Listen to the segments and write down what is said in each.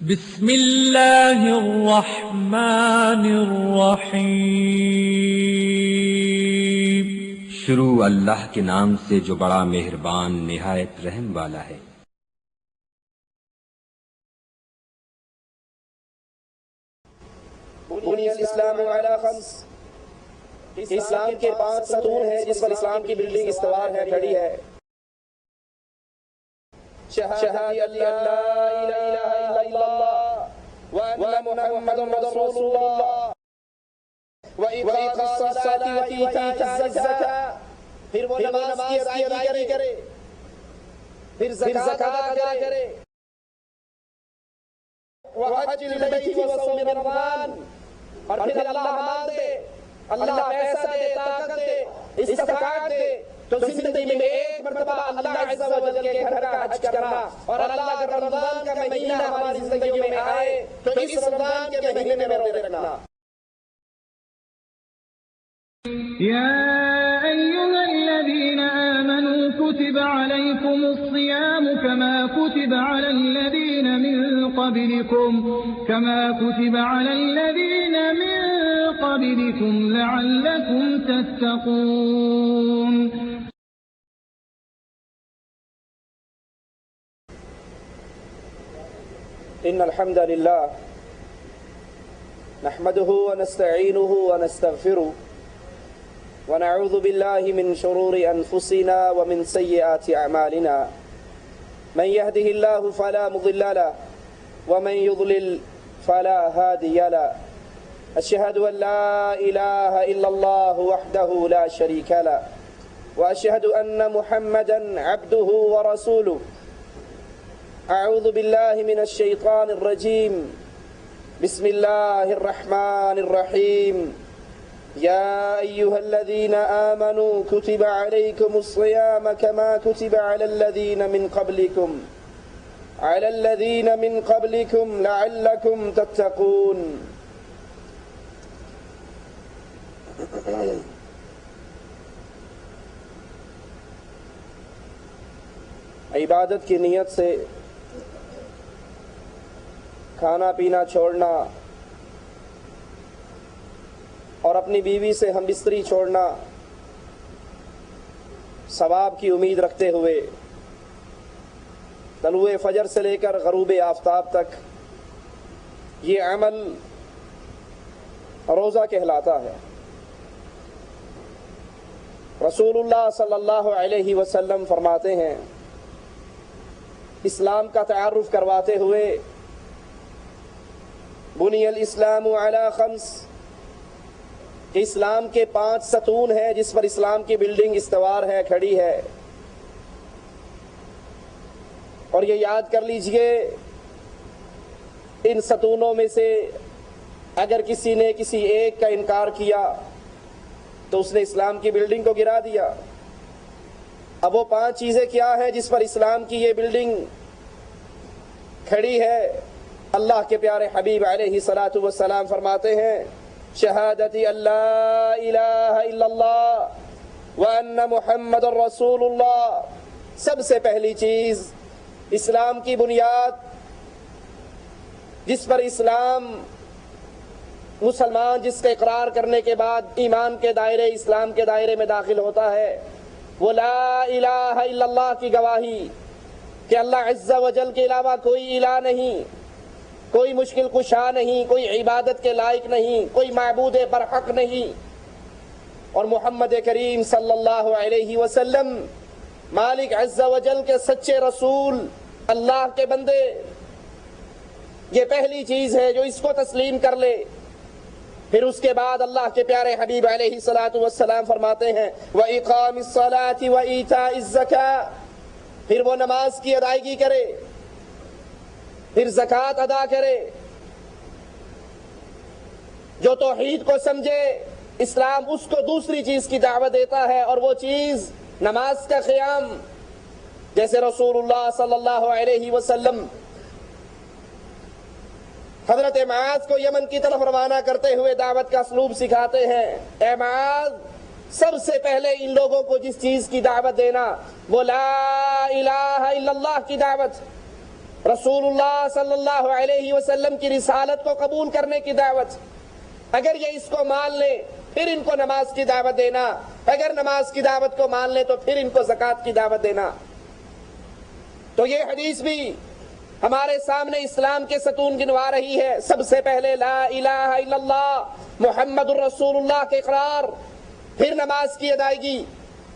بسم اللہ الرحمن الرحیم۔ شروع اللہ کے نام سے جو بڑا مہربان نہایت رحم والا ہے۔ بنی الاسلام علی خمس، اسلام کے 5 ستون ہیں جس پر اسلام کی بلڈنگ استوار ہے، کھڑی ہے۔ شہادت لا الہ الا اللہ وان محمد رسول اللہ واقام الصلاۃ وایتاء الزکاۃ، پھر وہ نماز کی ادائیگی کرے، پھر زکوٰۃ ادا کرے، وحج البیت وصوم رمضان، اور پھر اللہ مال دے، اللہ پیسہ دے، طاقت دے، استطاعت دے، تو زندگی میں ایک مرتبہ اللہ عز و جل کے گھر کا حج کرنا، اور اللہ اگر رمضان کا مہینہ ہماری زندگی میں آئے تو اس رمضان کے مہینے میں روزے رکھنا۔ يا أيها الذين آمنوا كتب عليكم الصيام كما كتب على الذين من قبلكم لعلكم تتقون۔ إن الحمد لله نحمده ونستعينه ونستغفره ونعوذ بالله من شرور أنفسنا ومن سيئات أعمالنا، من يهده الله فلا مضل له ومن يضلل فلا هادي له، أشهد أن لا إله إلا الله وحده لا شريك له، وأشهد أن محمدا عبده ورسوله۔ أعوذ بالله من الشيطان الرجيم، بسم الله الرحمن الرحيم، يا أيها الذين آمنوا كتب عليكم الصيام كما كتب على الذين من قبلكم لعلكم تتقون۔ عبادت کی نیت سے کھانا پینا چھوڑنا اور اپنی بیوی سے ہم بستری چھوڑنا، ثواب کی امید رکھتے ہوئے طلوع فجر سے لے کر غروب آفتاب تک یہ عمل روزہ کہلاتا ہے۔ رسول اللہ صلی اللہ علیہ وسلم فرماتے ہیں، اسلام کا تعارف کرواتے ہوئے، بنی الاسلام علی خمس، اسلام کے 5 ستون ہیں جس پر اسلام کی بلڈنگ استوار ہے، کھڑی ہے۔ اور یہ یاد کر لیجئے، ان ستونوں میں سے اگر کسی نے کسی ایک کا انکار کیا تو اس نے اسلام کی بلڈنگ کو گرا دیا۔ اب وہ 5 چیزیں کیا ہیں جس پر اسلام کی یہ بلڈنگ کھڑی ہے؟ اللہ کے پیارے حبیب علیہ الصلاۃ والسلام فرماتے ہیں، شہادت اللہ الہ الا اللہ وان محمد رسول اللہ۔ سب سے پہلی چیز، اسلام کی بنیاد جس پر مسلمان جس کا اقرار کرنے کے بعد ایمان کے دائرے، اسلام کے دائرے میں داخل ہوتا ہے، وہ لا الہ الا اللہ کی گواہی کہ اللہ عز و جل کے علاوہ کوئی الہ نہیں، کوئی مشکل کشا نہیں، کوئی عبادت کے لائق نہیں، کوئی معبود برحق نہیں، اور محمد کریم صلی اللہ علیہ وسلم مالک عز و جل کے سچے رسول، اللہ کے بندے۔ یہ پہلی چیز ہے جو اس کو تسلیم کر لے۔ پھر اس کے بعد اللہ کے پیارے حبیب علیہ الصلاۃ والسلام فرماتے ہیں، وَإِقَامِ الصَّلَاةِ وَإِيتَاءِ الزَّكَاةِ، پھر وہ نماز کی ادائیگی کرے، پھر زکوٰۃ ادا کرے۔ جو توحید کو سمجھے، اسلام اس کو دوسری چیز کی دعوت دیتا ہے، اور وہ چیز نماز کا قیام۔ جیسے رسول اللہ صلی اللہ علیہ وسلم حضرت معاذ کو یمن کی طرف روانہ کرتے ہوئے دعوت کا اسلوب سکھاتے ہیں، اے معاذ، سب سے پہلے ان لوگوں کو جس چیز کی دعوت دینا وہ لا الہ الا اللہ کی دعوت۔ رسول اللہ صلی اللہ علیہ وسلم کی رسالت کو قبول کرنے کی دعوت. اگر یہ اس کو مان لیں پھر ان کو نماز کی دعوت دینا, اگر نماز کی دعوت کو مان لیں تو پھر ان کو زکوٰۃ کی دعوت دینا. تو یہ حدیث بھی ہمارے سامنے اسلام کے ستون گنوا رہی ہے. سب سے پہلے لا الہ الا اللہ محمد الرسول اللہ کے اقرار, پھر نماز کی ادائیگی,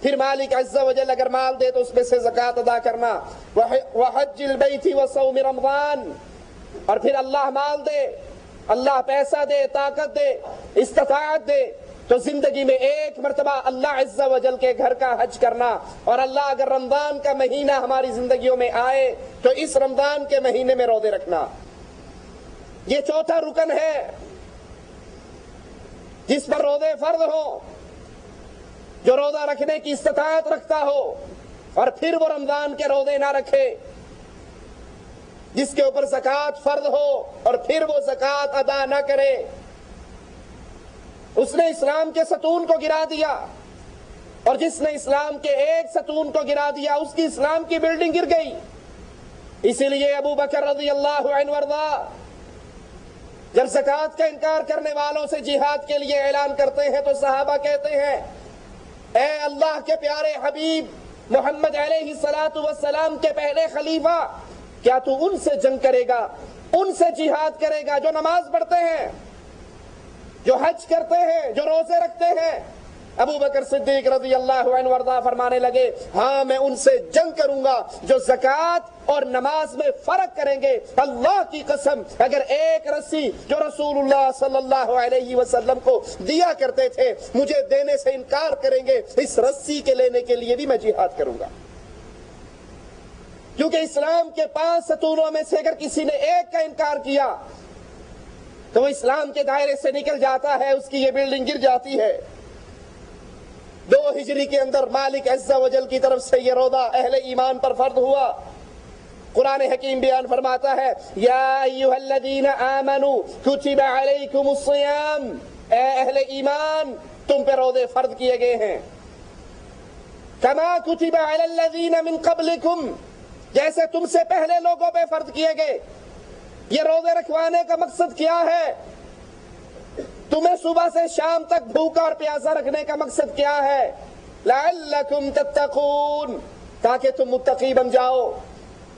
پھر مالک عز و جل اگر مال دے تو اس میں سے زکوٰۃ ادا کرنا, وحج البیت وصوم رمضان, اور پھر اللہ مال دے, اللہ پیسہ دے, طاقت دے, استطاعت دے تو زندگی میں ایک مرتبہ اللہ عز و جل کے گھر کا حج کرنا. اور اللہ اگر رمضان کا مہینہ ہماری زندگیوں میں آئے تو اس رمضان کے مہینے میں روزے رکھنا. یہ چوتھا رکن ہے جس پر روزے فرض ہو, جو روزہ رکھنے کی استطاعت رکھتا ہو اور پھر وہ رمضان کے روزے نہ رکھے. جس کے اوپر زکوٰۃ فرض ہو اور پھر وہ زکوٰۃ ادا نہ کرے, اس نے اسلام کے ستون کو گرا دیا. اور جس نے اسلام کے ایک ستون کو گرا دیا اس کی اسلام کی بلڈنگ گر گئی. اسی لیے ابو بکر رضی اللہ عنہ وارضا جب زکوٰۃ کا انکار کرنے والوں سے جہاد کے لیے اعلان کرتے ہیں تو صحابہ کہتے ہیں اے اللہ کے پیارے حبیب محمد علیہ الصلوۃ والسلام کے پہلے خلیفہ, کیا تو ان سے جنگ کرے گا, ان سے جہاد کرے گا جو نماز پڑھتے ہیں, جو حج کرتے ہیں, جو روزے رکھتے ہیں؟ ابو بکر صدیق رضی اللہ عنہ وارضا فرمانے لگے ہاں میں ان سے جنگ کروں گا جو زکوٰۃ اور نماز میں فرق کریں گے. اللہ کی قسم اگر ایک رسی جو رسول اللہ صلی اللہ علیہ وسلم کو دیا کرتے تھے مجھے دینے سے انکار کریں گے, اس رسی کے لینے کے لیے بھی میں جہاد کروں گا. کیونکہ اسلام کے 5 ستونوں میں سے اگر کسی نے ایک کا انکار کیا تو وہ اسلام کے دائرے سے نکل جاتا ہے, اس کی یہ بلڈنگ گر جاتی ہے. 2 ہجری کے اندر مالک عز و جل کی طرف سے یہ روزہ اہل ایمان پر فرض ہوا. قرآن حکیم بیان فرماتا ہے یا ایھا الذین آمنوا کتب علیکم الصیام, اے اہل ایمان تم پہ روزے فرض کیے گئے ہیں. کما کتب علی الذین من قبلکم, جیسے تم سے پہلے لوگوں پہ فرض کیے گئے. یہ روزے رکھوانے کا مقصد کیا ہے؟ تمہیں صبح سے شام تک بھوکا اور پیاسا رکھنے کا مقصد کیا ہے؟ لعلکم تتقون, تاکہ تم متقی بن جاؤ,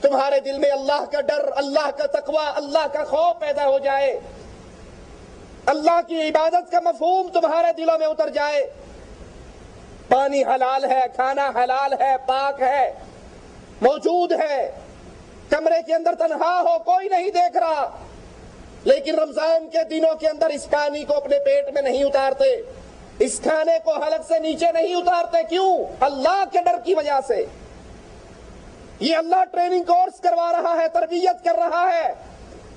تمہارے دل میں اللہ کا ڈر, اللہ کا تقوی, اللہ کا خوف پیدا ہو جائے, اللہ کی عبادت کا مفہوم تمہارے دلوں میں اتر جائے. پانی حلال ہے, کھانا حلال ہے, پاک ہے, موجود ہے, کمرے کے اندر تنہا ہو, کوئی نہیں دیکھ رہا, لیکن رمضان کے دنوں کے اندر اس پانی کو اپنے پیٹ میں نہیں اتارتے, اس کھانے کو حلق سے نیچے نہیں اتارتے. کیوں؟ اللہ کے ڈر کی وجہ سے. یہ اللہ ٹریننگ کورس کروا رہا ہے, تربیت کر رہا ہے.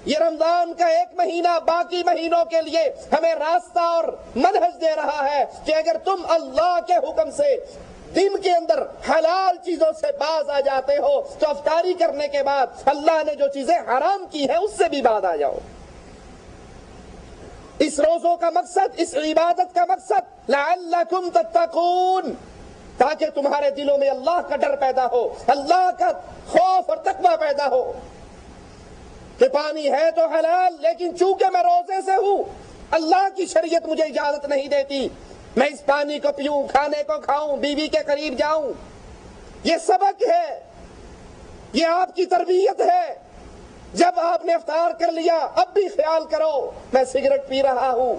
یہ رمضان کا 1 مہینہ باقی مہینوں کے لیے ہمیں راستہ اور منہج دے رہا ہے کہ اگر تم اللہ کے حکم سے دن کے اندر حلال چیزوں سے باز آ جاتے ہو تو افطاری کرنے کے بعد اللہ نے جو چیزیں حرام کی ہیں اس سے بھی باز آ جاؤ. اس روزوں کا مقصد, اس عبادت کا مقصد لعلکم تتقون, تاکہ تمہارے دلوں میں اللہ کا ڈر پیدا ہو, اللہ کا خوف اور تقوی پیدا ہو کہ پانی ہے تو حلال, لیکن چونکہ میں روزے سے ہوں اللہ کی شریعت مجھے اجازت نہیں دیتی میں اس پانی کو پیوں, کھانے کو کھاؤں, بیوی کے قریب جاؤں. یہ سبق ہے, یہ آپ کی تربیت ہے. جب آپ نے افطار کر لیا اب بھی خیال کرو میں سگریٹ پی رہا ہوں,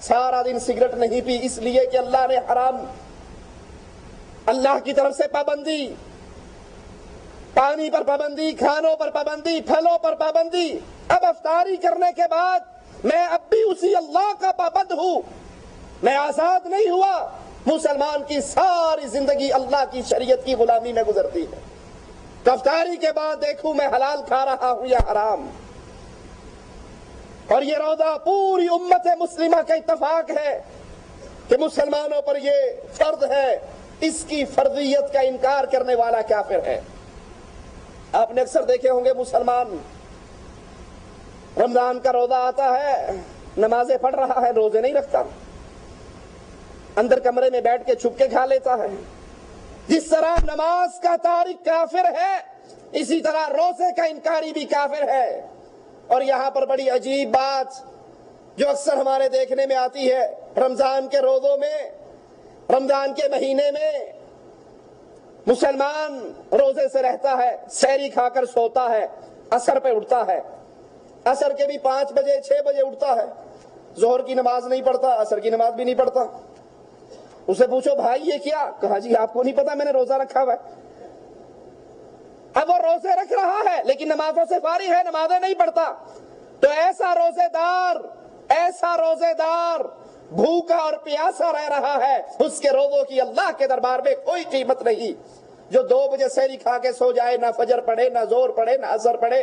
سارا دن سگریٹ نہیں پی, اس لیے کہ اللہ نے حرام, اللہ کی طرف سے پابندی, پانی پر پابندی, کھانوں پر پابندی, پھلوں پر پابندی. اب افطاری کرنے کے بعد میں اب بھی اسی اللہ کا پابند ہوں, میں آزاد نہیں ہوا. مسلمان کی ساری زندگی اللہ کی شریعت کی غلامی میں گزرتی ہے. تو افطاری کے بعد دیکھوں میں حلال کھا رہا ہوں یا حرام. اور یہ روزہ پوری امت مسلمہ کا اتفاق ہے کہ مسلمانوں پر یہ فرض ہے, اس کی فرضیت کا انکار کرنے والا کافر ہے. آپ نے اکثر دیکھے ہوں گے مسلمان رمضان کا روزہ آتا ہے, نمازیں پڑھ رہا ہے, روزے نہیں رکھتا, اندر کمرے میں بیٹھ کے چھپ کے کھا لیتا ہے, جس طرح نماز کا تارک کافر ہے، اسی طرح روزے کا انکاری بھی کافر ہے۔ اور یہاں پر بڑی عجیب بات جو اکثر ہمارے دیکھنے میں آتی ہے، رمضان کے روزوں میں، رمضان کے مہینے میں مسلمان روزے سے رہتا ہے، سحری کھا کر سوتا ہے، عصر پہ اٹھتا ہے، عصر کے بھی 5 بجے 6 بجے اٹھتا ہے، ظہر کی نماز نہیں پڑھتا، عصر کی نماز بھی نہیں پڑھتا۔ اسے پوچھو بھائی یہ کیا؟ کہا جی آپ کو نہیں پتا میں نے روزہ رکھا ہوا ہے۔ اب وہ روزے رکھ رہا ہے لیکن نمازوں سے فارغ ہے، نمازیں نہیں پڑھتا۔ تو ایسا روزے دار بھوکا اور پیاسا رہ رہا ہے، اس کے روزوں کی اللہ کے دربار میں کوئی قیمت نہیں۔ جو 2 بجے سحری کھا کے سو جائے، نہ فجر پڑھے، نہ زور پڑھے، نہ عصر پڑھے،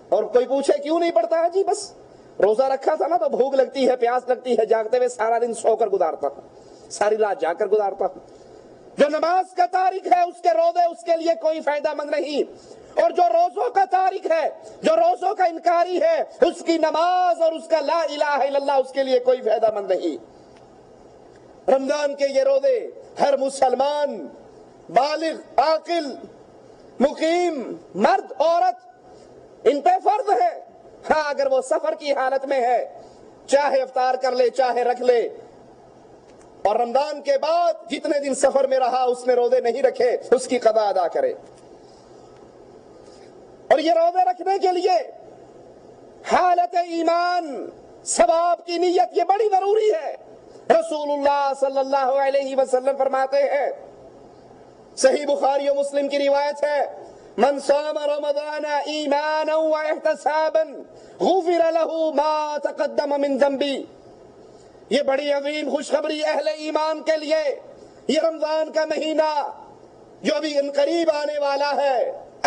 اور کوئی پوچھے کیوں نہیں پڑھتا ہے، جی بس روزہ رکھا تھا نا تو بھوک لگتی ہے، پیاس لگتی ہے، جاگتے ہوئے سارا دن سو کر گزارتا ہوں، ساری رات جاگ کر گزارتا ہوں۔ جو نماز کا تارک ہے اس کے روزے اس کے لیے کوئی فائدہ مند نہیں، اور جو روزوں کا تارک ہے، جو روزوں کا انکاری ہے، اس کی نماز اور اس کا لا الہ الا اللہ اس کے لیے کوئی فائدہ مند نہیں۔ رمضان کے یہ روزے ہر مسلمان بالغ، عاقل، مقیم، مرد، عورت، ان پہ فرض ہے۔ ہاں اگر وہ سفر کی حالت میں ہے، چاہے افطار کر لے چاہے رکھ لے، اور رمضان کے بعد جتنے دن سفر میں رہا اس نے روزے نہیں رکھے، اس کی قضا ادا کرے۔ اور یہ روزے رکھنے کے لیے حالت ایمان، ثواب کی نیت یہ بڑی ضروری ہے۔ رسول اللہ صلی اللہ علیہ وسلم فرماتے ہیں، صحیح بخاری و مسلم کی روایت ہے، من صام رمضان ایمانا واحتسابا غفر له ما تقدم من ذنبی۔ یہ بڑی عظیم خوشخبری اہل ایمان کے لیے۔ یہ رمضان کا مہینہ جو ابھی قریب آنے والا ہے،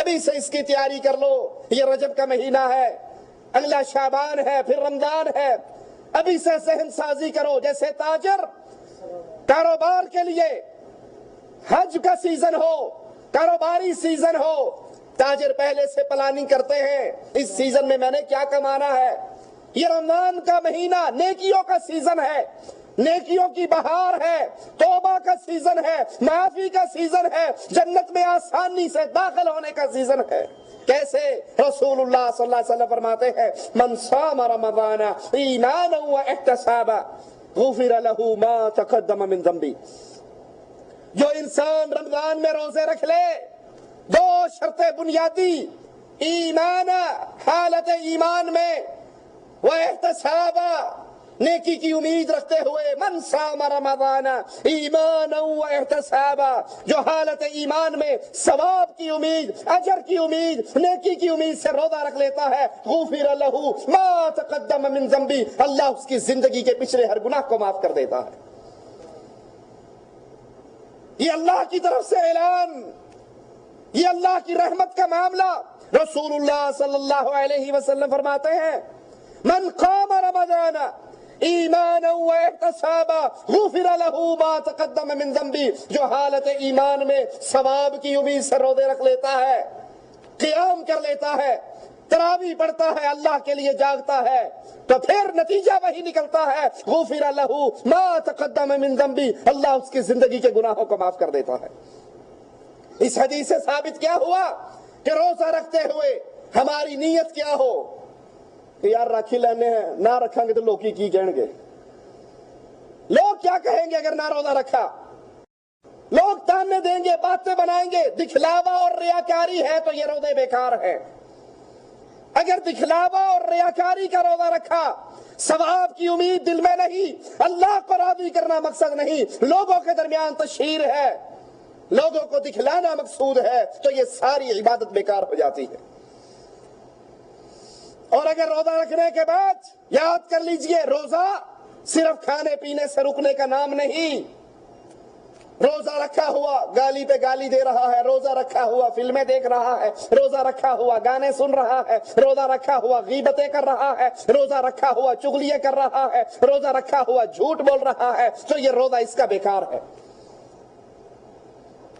ابھی سے اس کی تیاری کر لو۔ یہ رجب کا مہینہ ہے، اگلا شعبان ہے، پھر رمضان ہے، ابھی سے ذہن سازی کرو۔ جیسے تاجر کاروبار کے لیے حج کا سیزن ہو، کاروباری سیزن ہو، تاجر پہلے سے پلاننگ کرتے ہیں، اس سیزن میں نے کیا کمانا ہے۔ یہ رمضان کا مہینہ نیکیوں کا سیزن ہے، نیکیوں کی بہار ہے، توبہ کا سیزن ہے، معافی کا سیزن ہے، جنت میں آسانی سے داخل ہونے کا سیزن ہے۔ کیسے؟ رسول اللہ صلی اللہ علیہ وسلم فرماتے ہیں، من صام رمضان ایمانا واحتسابا غفر له ما تقدم من ذنبی۔ جو انسان رمضان میں روزے رکھ لے، 2 شرطیں بنیادی، ایمان، حالت ایمان میں، واحتسابا، نیکی کی امید رکھتے ہوئے، من صام رمضان ایمانا واحتسابا، جو حالت ایمان میں ثواب کی امید، اجر کی امید، نیکی کی امید سے روزہ رکھ لیتا ہے، غفر له ما تقدم من ذنبی، اللہ اس کی زندگی کے پچھلے ہر گناہ کو معاف کر دیتا ہے۔ یہ اللہ کی طرف سے اعلان، یہ اللہ کی رحمت کا معاملہ۔ رسول اللہ صلی اللہ علیہ وسلم فرماتے ہیں، من قام رمضان ایمانا واحتسابا غفر له ما تقدم من ذنبی، جو حالت ایمان میں ثواب کی امید سے روزے رکھ لیتا ہے، قیام کر لیتا ہے، تراویح پڑھتا ہے، اللہ کے لیے جاگتا ہے، تو پھر نتیجہ وہی نکلتا ہے، غفر له ما تقدم من ذنبی، اللہ اس کی زندگی کے گناہوں کو معاف کر دیتا ہے۔ اس حدیث سے ثابت کیا ہوا کہ روزہ رکھتے ہوئے ہماری نیت کیا ہو کہ یار رکھ ہی لینے ہیں، نہ رکھیں گے تو لوگ کی کہیں گے، لوگ کیا کہیں گے اگر نہ روزہ رکھا، لوگ تانے دیں گے، باتیں بنائیں گے۔ دکھلاوا اور ریاکاری ہے تو یہ روزے بیکار ہیں۔ اگر دکھلاوا اور ریاکاری کا روزہ رکھا، ثواب کی امید دل میں نہیں، اللہ کو راضی کرنا مقصد نہیں، لوگوں کے درمیان تشہیر ہے، لوگوں کو دکھلانا مقصود ہے، تو یہ ساری عبادت بیکار ہو جاتی ہے۔ اور اگر روزہ رکھنے کے بعد یاد کر لیجئے، روزہ صرف کھانے پینے سے رکنے کا نام نہیں۔ روزہ رکھا ہوا گالی پہ گالی دے رہا ہے، روزہ رکھا ہوا فلمیں دیکھ رہا ہے، روزہ رکھا ہوا گانے سن رہا ہے، روزہ رکھا ہوا غیبتیں کر رہا ہے، روزہ رکھا ہوا چغلیاں کر رہا ہے، روزہ رکھا ہوا جھوٹ بول رہا ہے، تو یہ روزہ اس کا بیکار ہے۔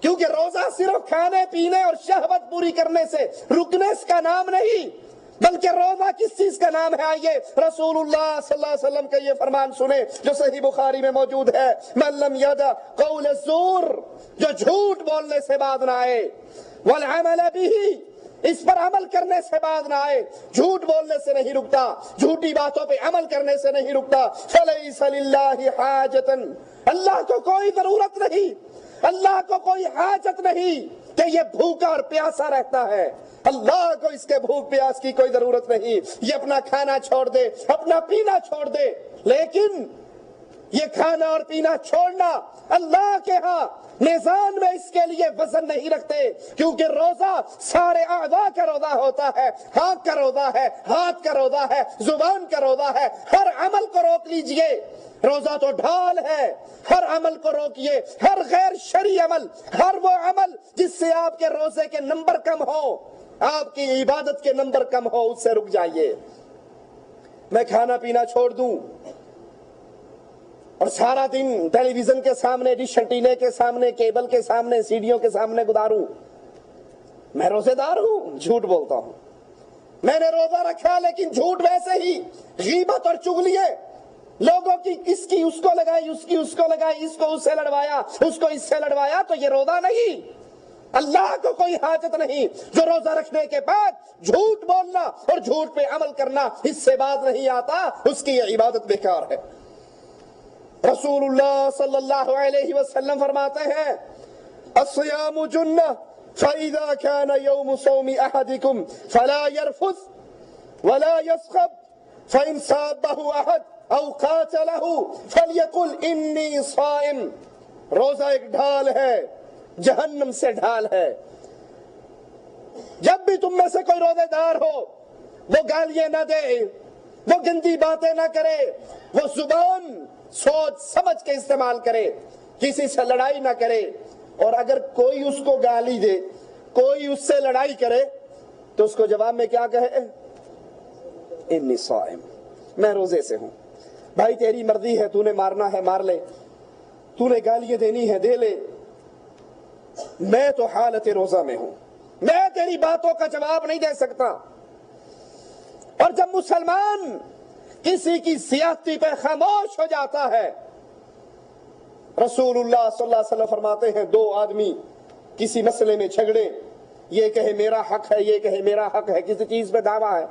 کیونکہ روزہ صرف کھانے پینے اور شہوت پوری کرنے سے رکنے کا نام نہیں، بلکہ روزہ کس چیز کا نام ہے؟ آئیے رسول اللہ صلی اللہ علیہ وسلم کا یہ فرمان سنیں جو صحیح بخاری میں موجود ہے، من لم یدع قول الزور، جو جھوٹ بولنے سے باز نہ آئے، والعمل به، اس پر عمل کرنے سے باز نہ آئے، جھوٹ بولنے سے نہیں رکتا، جھوٹی باتوں پہ عمل کرنے سے نہیں رکتا، فلیس للہ حاجۃ، اللہ کو کوئی ضرورت نہیں، اللہ کو کوئی حاجت نہیں کہ یہ بھوکا اور پیاسا رہتا ہے، اللہ کو اس کے بھوک پیاس کی کوئی ضرورت نہیں، یہ اپنا کھانا چھوڑ دے، اپنا پینا چھوڑ دے، لیکن یہ کھانا اور پینا چھوڑنا اللہ کے ہاں میزان میں اس کے لیے وزن نہیں رکھتے، کیونکہ روزہ سارے اعضاء کا روزہ ہوتا ہے، آنکھ کا روزہ ہے، ہاتھ کا روزہ ہے، زبان کا روزہ ہے، ہر عمل کو روک لیجئے، روزہ تو ڈھال ہے، ہر عمل کو روکیے، ہر غیر شرعی عمل، ہر وہ عمل جس سے آپ کے روزے کے نمبر کم ہو، آپ کی عبادت کے نمبر کم ہو، اس سے رک جائیے۔ میں کھانا پینا چھوڑ دوں اور سارا دن ٹیلی ویژن کے سامنے، ڈش انٹینے کے سامنے، کیبل کے سامنے، سیڈیوں کے سامنے گزاروں، میں روزے دار ہوں؟ جھوٹ بولتا ہوں۔ میں نے روزہ رکھا لیکن جھوٹ ویسے ہی، غیبت اور چغلیے، لوگوں کی اس کی اس کو لگائی، اس کی اس کو لگائی، اس کو اس سے لڑوایا، اس کو اس سے لڑوایا، تو یہ روزہ نہیں۔ اللہ کو کوئی حاجت نہیں، جو روزہ رکھنے کے بعد جھوٹ بولنا اور جھوٹ پہ عمل کرنا اس سے باز نہیں آتا، اس کی یہ عبادت بیکار ہے۔ رسول اللہ صلی اللہ علیہ وسلم فرماتے ہیں، الصیام جنہ فإذا كان يوم صوم أحدكم فلا يرفث ولا يصخب فإن سابه أحد أو قاتله فليقل إني صائم۔ روزہ ایک ڈھال ہے، جہنم سے ڈھال ہے۔ جب بھی تم میں سے کوئی روزے دار ہو، وہ گالیاں نہ دے، وہ گندی باتیں نہ کرے، وہ زبان سوچ سمجھ کے استعمال کرے، کسی سے لڑائی نہ کرے، اور اگر کوئی اس کو گالی دے، کوئی اس سے لڑائی کرے، تو اس کو جواب میں کیا کہے؟ انی صائم، میں روزے سے ہوں۔ بھائی تیری مرضی ہے، تو نے مارنا ہے مار لے، تو نے گالیاں دینی ہے دے لے، میں تو حالت روزہ میں ہوں، میں تیری باتوں کا جواب نہیں دے سکتا۔ اور جب مسلمان کسی کی زیادتی پہ خاموش ہو جاتا ہے، رسول اللہ صلی اللہ علیہ وسلم فرماتے ہیں، دو آدمی کسی مسئلے میں جھگڑے، یہ کہے میرا حق ہے، یہ کہے میرا حق ہے، کسی چیز پہ دعویٰ ہے،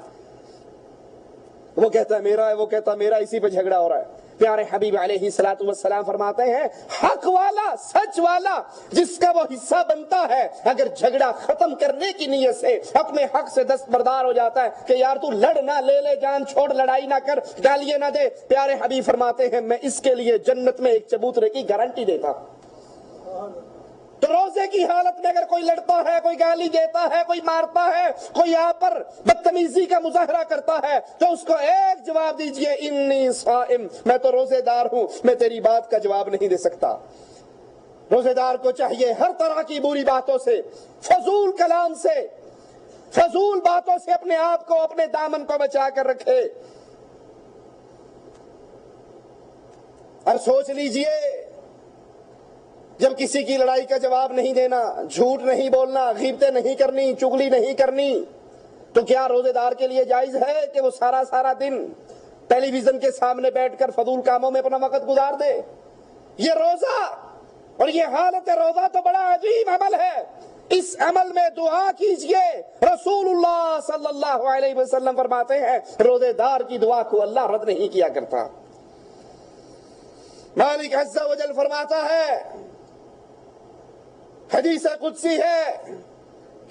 وہ کہتا ہے میرا ہے، وہ کہتا ہے میرا، اسی پہ جھگڑا ہو رہا ہے۔ پیارے حبیب علیہ الصلوۃ والسلام فرماتے ہیں، حق والا، سچ والا جس کا وہ حصہ بنتا ہے، اگر جھگڑا ختم کرنے کی نیت سے اپنے حق سے دستبردار ہو جاتا ہے کہ یار تو لڑ نہ، لے لے جان چھوڑ، لڑائی نہ کر، گالیاں نہ دے، پیارے حبیب فرماتے ہیں میں اس کے لیے جنت میں ایک چبوترے کی گارنٹی دیتا۔ تو روزے کی حالت میں اگر کوئی لڑتا ہے، کوئی گالی دیتا ہے، کوئی مارتا ہے، کوئی آپ پر بدتمیزی کا مظاہرہ کرتا ہے، تو اس کو ایک جواب دیجئے، انی صائم، میں تو روزے دار ہوں، میں تیری بات کا جواب نہیں دے سکتا۔ روزے دار کو چاہیے ہر طرح کی بری باتوں سے، فضول کلام سے، فضول باتوں سے اپنے آپ کو، اپنے دامن کو بچا کر رکھے۔ اور سوچ لیجئے، جب کسی کی لڑائی کا جواب نہیں دینا، جھوٹ نہیں بولنا، غیبتیں نہیں کرنی، چغلی نہیں کرنی، تو کیا روزے دار کے لیے جائز ہے کہ وہ سارا دن ٹیلی ویژن کے سامنے بیٹھ کر فضول کاموں میں اپنا وقت گزار دے؟ یہ روزہ اور یہ حالت روزہ تو بڑا عظیم عمل ہے، اس عمل میں دعا کیجئے۔ رسول اللہ صلی اللہ علیہ وسلم فرماتے ہیں، روزے دار کی دعا کو اللہ رد نہیں کیا کرتا۔ مالک عز و جل فرماتا ہے، حدیث قدسی ہے،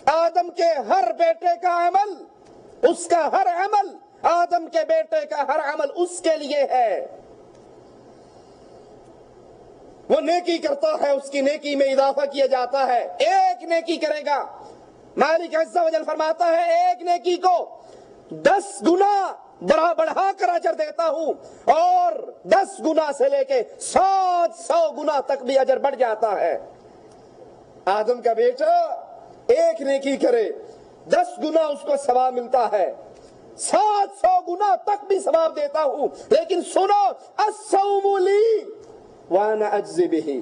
آدم کے ہر بیٹے کا عمل، اس کا ہر عمل، آدم کے بیٹے کا ہر عمل اس کے لیے ہے، وہ نیکی کرتا ہے، اس کی نیکی میں اضافہ کیا جاتا ہے، ایک نیکی کرے گا، مالک عز و جل فرماتا ہے ایک نیکی کو 10 گنا بڑھا کر اجر دیتا ہوں، اور 10 گنا سے لے کے 700 گنا تک بھی اجر بڑھ جاتا ہے۔ آدم کا بیٹا ایک نیکی کرے، 10 گنا اس کو ثواب ملتا ہے، 700 گنا تک بھی ثواب دیتا ہوں۔ لیکن سنو، الصوم لی وانا اجزی بہ،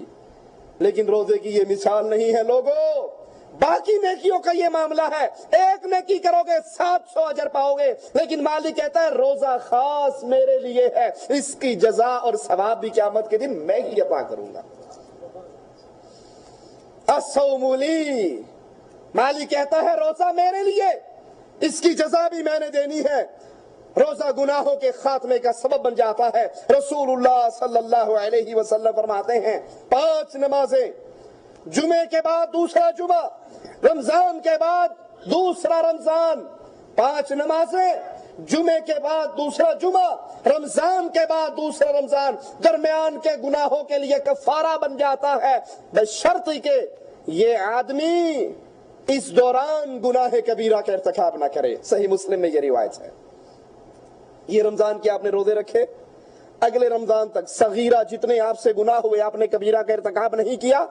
لیکن روزے کی یہ مثال نہیں ہے لوگوں، باقی نیکیوں کا یہ معاملہ ہے، ایک نیکی کرو گے 700 اجر پاؤ گے، لیکن مالک کہتا ہے روزہ خاص میرے لیے ہے، اس کی جزا اور ثواب بھی قیامت کے دن میں ہی عطا کروں گا۔ الصوم لی، مالک کہتا ہے روزہ میرے لیے، اس کی جزا بھی میں نے دینی ہے۔ روزہ گناہوں کے خاتمے کا سبب بن جاتا ہے۔ رسول اللہ صلی اللہ علیہ وسلم فرماتے ہیں 5 نمازیں، جمعے کے بعد دوسرا جمعہ، رمضان کے بعد دوسرا رمضان، 5 نمازیں، جمعے کے بعد دوسرا جمعہ، رمضان کے بعد دوسرا رمضان، درمیان کے گناہوں کے لیے کفارہ بن جاتا ہے، بشرط کہ یہ آدمی اس دوران گناہ کبیرہ کا ارتکاب نہ کرے۔ صحیح مسلم میں یہ روایت ہے۔ یہ رمضان کے آپ نے روزے رکھے، اگلے رمضان تک صغیرہ جتنے آپ سے گناہ ہوئے آپ نے کبیرہ کا ارتکاب نہیں کیا،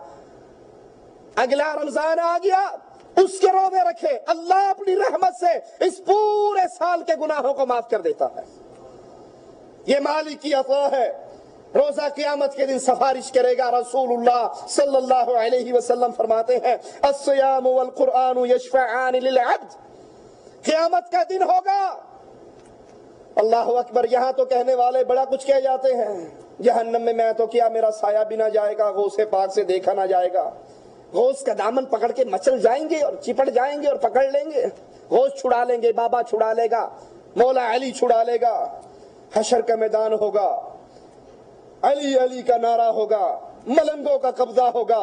اگلا رمضان آ گیا اس کے روزے رکھے، اللہ اپنی رحمت سے اس پورے سال کے گناہوں کو معاف کر دیتا ہے۔ یہ مالک کی عطا ہے۔ روزہ قیامت کے دن سفارش کرے گا۔ رسول اللہ صلی اللہ علیہ وسلم فرماتے ہیں الصیام والقرآن یشفعان للعبد، قیامت کا دن ہوگا، اللہ اکبر، یہاں تو کہنے والے بڑا کچھ کہہ جاتے ہیں، جہنم میں تو کیا میرا سایہ بھی نہ جائے گا، غوث پاک سے دیکھا نہ جائے گا، غوث کا دامن پکڑ کے مچل جائیں گے اور چپٹ جائیں گے اور پکڑ لیں گے، غوث چھڑا لیں گے، بابا چھڑا لے گا، مولا علی چھڑا لے گا، حشر کا میدان ہوگا، علی علی کا نعرہ ہوگا، ملنگوں کا قبضہ ہوگا۔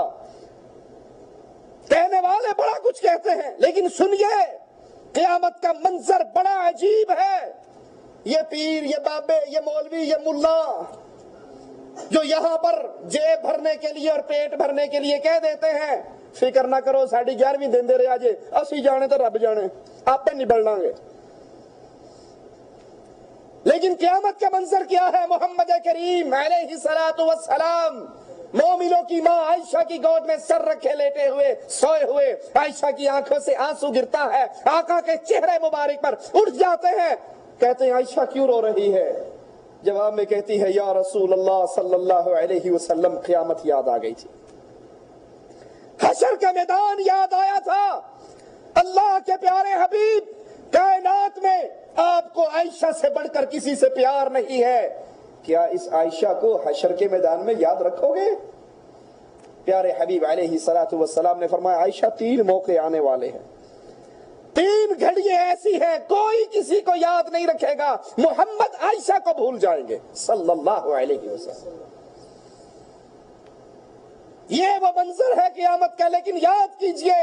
کہنے والے بڑا کچھ کہتے ہیں، لیکن سنیے قیامت کا منظر بڑا عجیب ہے۔ یہ پیر، یہ بابے، یہ مولوی، یہ ملا جو یہاں پر جیب بھرنے کے لیے اور پیٹ بھرنے کے لیے کہہ دیتے ہیں فکر نہ کرو ساڑھی 11ویں دن دے رہے آجے، اسی جانے تو رب جانے، آپ پہ نبڑنا گے۔ لیکن قیامت کا منظر کیا ہے؟ محمد کریم علیہ السلام مومنوں کی ماں عائشہ کی گود میں سر رکھے لیٹے ہوئے سوئے ہوئے، عائشہ کی آنکھوں سے آنسو گرتا ہے، آقا کے چہرے مبارک پر اٹھ جاتے ہیں، کہتے ہیں عائشہ کیوں رو رہی ہے؟ جواب میں کہتی ہے یا رسول اللہ صلی اللہ علیہ وسلم قیامت یاد آ گئی تھی، حشر کا میدان یاد آیا تھا، اللہ کے پیارے حبیب کائنات میں آپ کو عائشہ سے بڑھ کر کسی سے پیار نہیں ہے، کیا اس عائشہ کو حشر کے میدان میں یاد رکھو گے؟ پیارے حبیب علیہ السلام نے فرمایا عائشہ 3 موقع آنے والے ہیں، 3 گھڑیاں ایسی ہیں کوئی کسی کو یاد نہیں رکھے گا، محمد عائشہ کو بھول جائیں گے صلی اللہ علیہ وسلم۔ یہ وہ منظر ہے قیامت کا۔ لیکن یاد کیجئے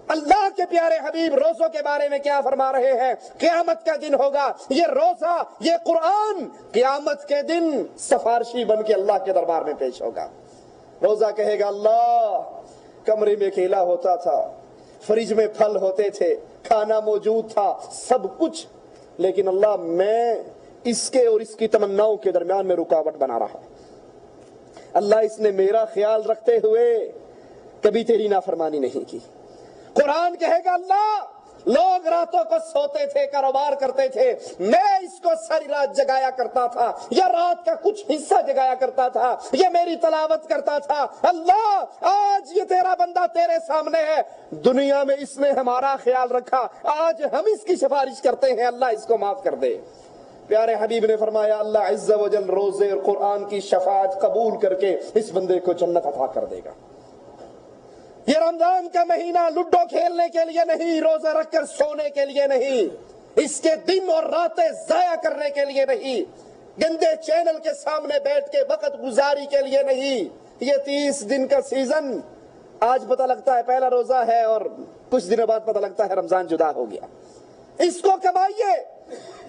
اللہ کے پیارے حبیب روزوں کے بارے میں کیا فرما رہے ہیں؟ قیامت کا دن ہوگا، یہ روزہ، یہ قرآن قیامت کے دن سفارشی بن کے اللہ کے دربار میں پیش ہوگا۔ روزہ کہے گا اللہ کمرے میں کھیلا ہوتا تھا، فریج میں پھل ہوتے تھے، کھانا موجود تھا، سب کچھ، لیکن اللہ میں اس کے اور اس کی تمناؤں کے درمیان میں رکاوٹ بنا رہا۔ اللہ اس نے میرا خیال رکھتے ہوئے کبھی تیری نافرمانی نہیں کی۔ قرآن کہے گا اللہ لوگ راتوں کو سوتے تھے، کاروبار کرتے تھے، میں اس کو ساری رات جگایا کرتا تھا، یا رات کا کچھ حصہ جگایا کرتا تھا، یہ میری تلاوت کرتا تھا۔ اللہ آج یہ تیرا بندہ تیرے سامنے ہے، دنیا میں اس نے ہمارا خیال رکھا، آج ہم اس کی سفارش کرتے ہیں، اللہ اس کو معاف کر دے۔ پیارے حبیب نے فرمایا اللہ عز و جل روزے اور قرآن کی شفاعت قبول کر کے اس بندے کو جنت عطا کر دے گا۔ یہ رمضان کا مہینہ لڈو کھیلنے کے لیے نہیں، روزہ رکھ کر سونے کے لیے نہیں، اس کے دن اور راتیں ضائع کرنے کے لیے نہیں، گندے چینل کے سامنے بیٹھ کے وقت گزاری کے لیے نہیں۔ یہ 30 دن کا سیزن آج پتہ لگتا ہے پہلا روزہ ہے اور کچھ دنوں بعد پتہ لگتا ہے رمضان جدا ہو گیا۔ اس کو کمائیے،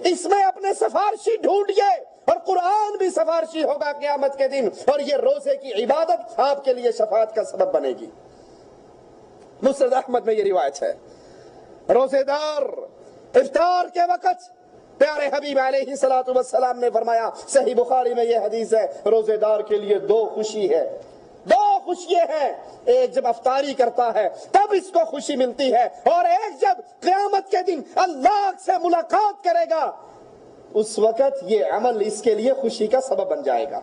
اس میں اپنے سفارشی ڈھونڈیے، اور قرآن بھی سفارشی ہوگا قیامت کے دن، اور یہ روزے کی عبادت آپ کے لیے شفاعت کا سبب بنے گی۔ مسند احمد میں یہ روایت ہے، روزے دار افطار کے وقت پیارے حبیب علیہ السلام نے فرمایا، صحیح بخاری میں یہ حدیث ہے، روزے دار کے لیے 2 خوشی ہے، 2 خوشیاں ہیں، ایک جب افطاری کرتا ہے تب اس کو خوشی ملتی ہے، اور ایک جب قیامت کے دن اللہ سے ملاقات کرے گا اس وقت یہ عمل اس کے لیے خوشی کا سبب بن جائے گا۔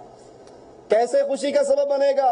کیسے خوشی کا سبب بنے گا؟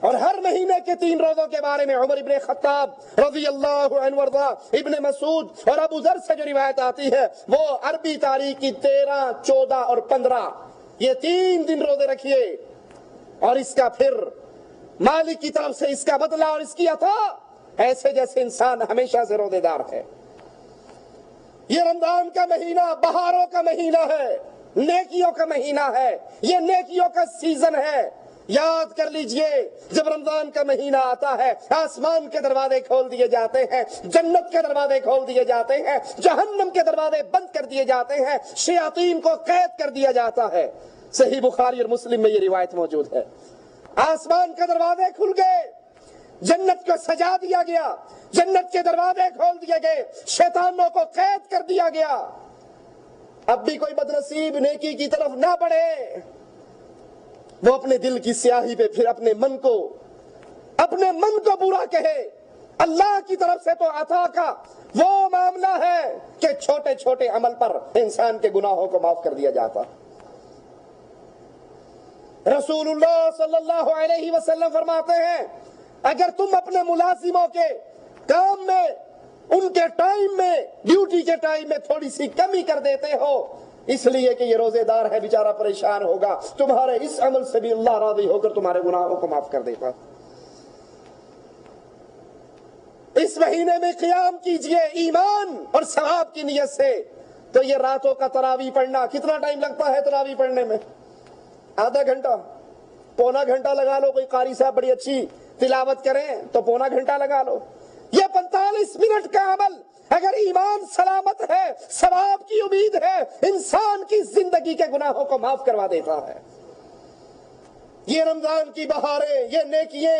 اور ہر مہینے کے 3 روزوں کے بارے میں عمر ابن خطاب رضی اللہ عنہ وارضا، ابن مسعود اور ابو ذر سے جو روایت آتی ہے وہ عربی تاریخ کی 13، 14 اور 15 یہ 3 دن روزے رکھیے، اور اس کا پھر مالک کی طرف سے اس کا بدلہ اور اس کی عطا ایسے جیسے انسان ہمیشہ سے روزے دار ہے۔ یہ رمضان کا مہینہ بہاروں کا مہینہ ہے، نیکیوں کا مہینہ ہے، یہ نیکیوں کا سیزن ہے۔ یاد کر لیجئے جب رمضان کا مہینہ آتا ہے آسمان کے دروازے کھول دیے جاتے ہیں، جنت کے دروازے کھول دیے جاتے ہیں، جہنم کے دروازے بند کر دیے جاتے ہیں، شیاطین کو قید کر دیا جاتا ہے۔ صحیح بخاری اور مسلم میں یہ روایت موجود ہے۔ آسمان کے دروازے کھل گئے، جنت کو سجا دیا گیا، جنت کے دروازے کھول دیے گئے، شیطانوں کو قید کر دیا گیا۔ اب بھی کوئی بدنصیب نیکی کی طرف نہ بڑھے، وہ اپنے دل کی سیاہی پہ پھر اپنے من کو برا کہے۔ اللہ کی طرف سے تو عطا کا وہ معاملہ ہے کہ چھوٹے چھوٹے عمل پر انسان کے گناہوں کو معاف کر دیا جاتا۔ رسول اللہ صلی اللہ علیہ وسلم فرماتے ہیں اگر تم اپنے ملازموں کے کام میں، ان کے ٹائم میں، ڈیوٹی کے ٹائم میں تھوڑی سی کمی کر دیتے ہو اس لیے کہ یہ روزے دار ہے بیچارہ پریشان ہوگا، تمہارے اس عمل سے بھی اللہ راضی ہو کر تمہارے گناہوں کو معاف کر دیتا۔ اس مہینے میں قیام کیجئے ایمان اور ثواب کی نیت سے۔ تو یہ راتوں کا تراویح پڑھنا، کتنا ٹائم لگتا ہے تراویح پڑھنے میں؟ آدھا گھنٹہ، پونا گھنٹہ لگا لو۔ کوئی قاری صاحب بڑی اچھی تلاوت کریں تو پونا گھنٹہ لگا لو۔ یہ 45 منٹ کا عمل اگر ایمان سلامت ہے، ثواب کی امید ہے، انسان کی زندگی کے گناہوں کو معاف کروا دیتا ہے۔ یہ رمضان کی بہاریں، یہ نیکیاں،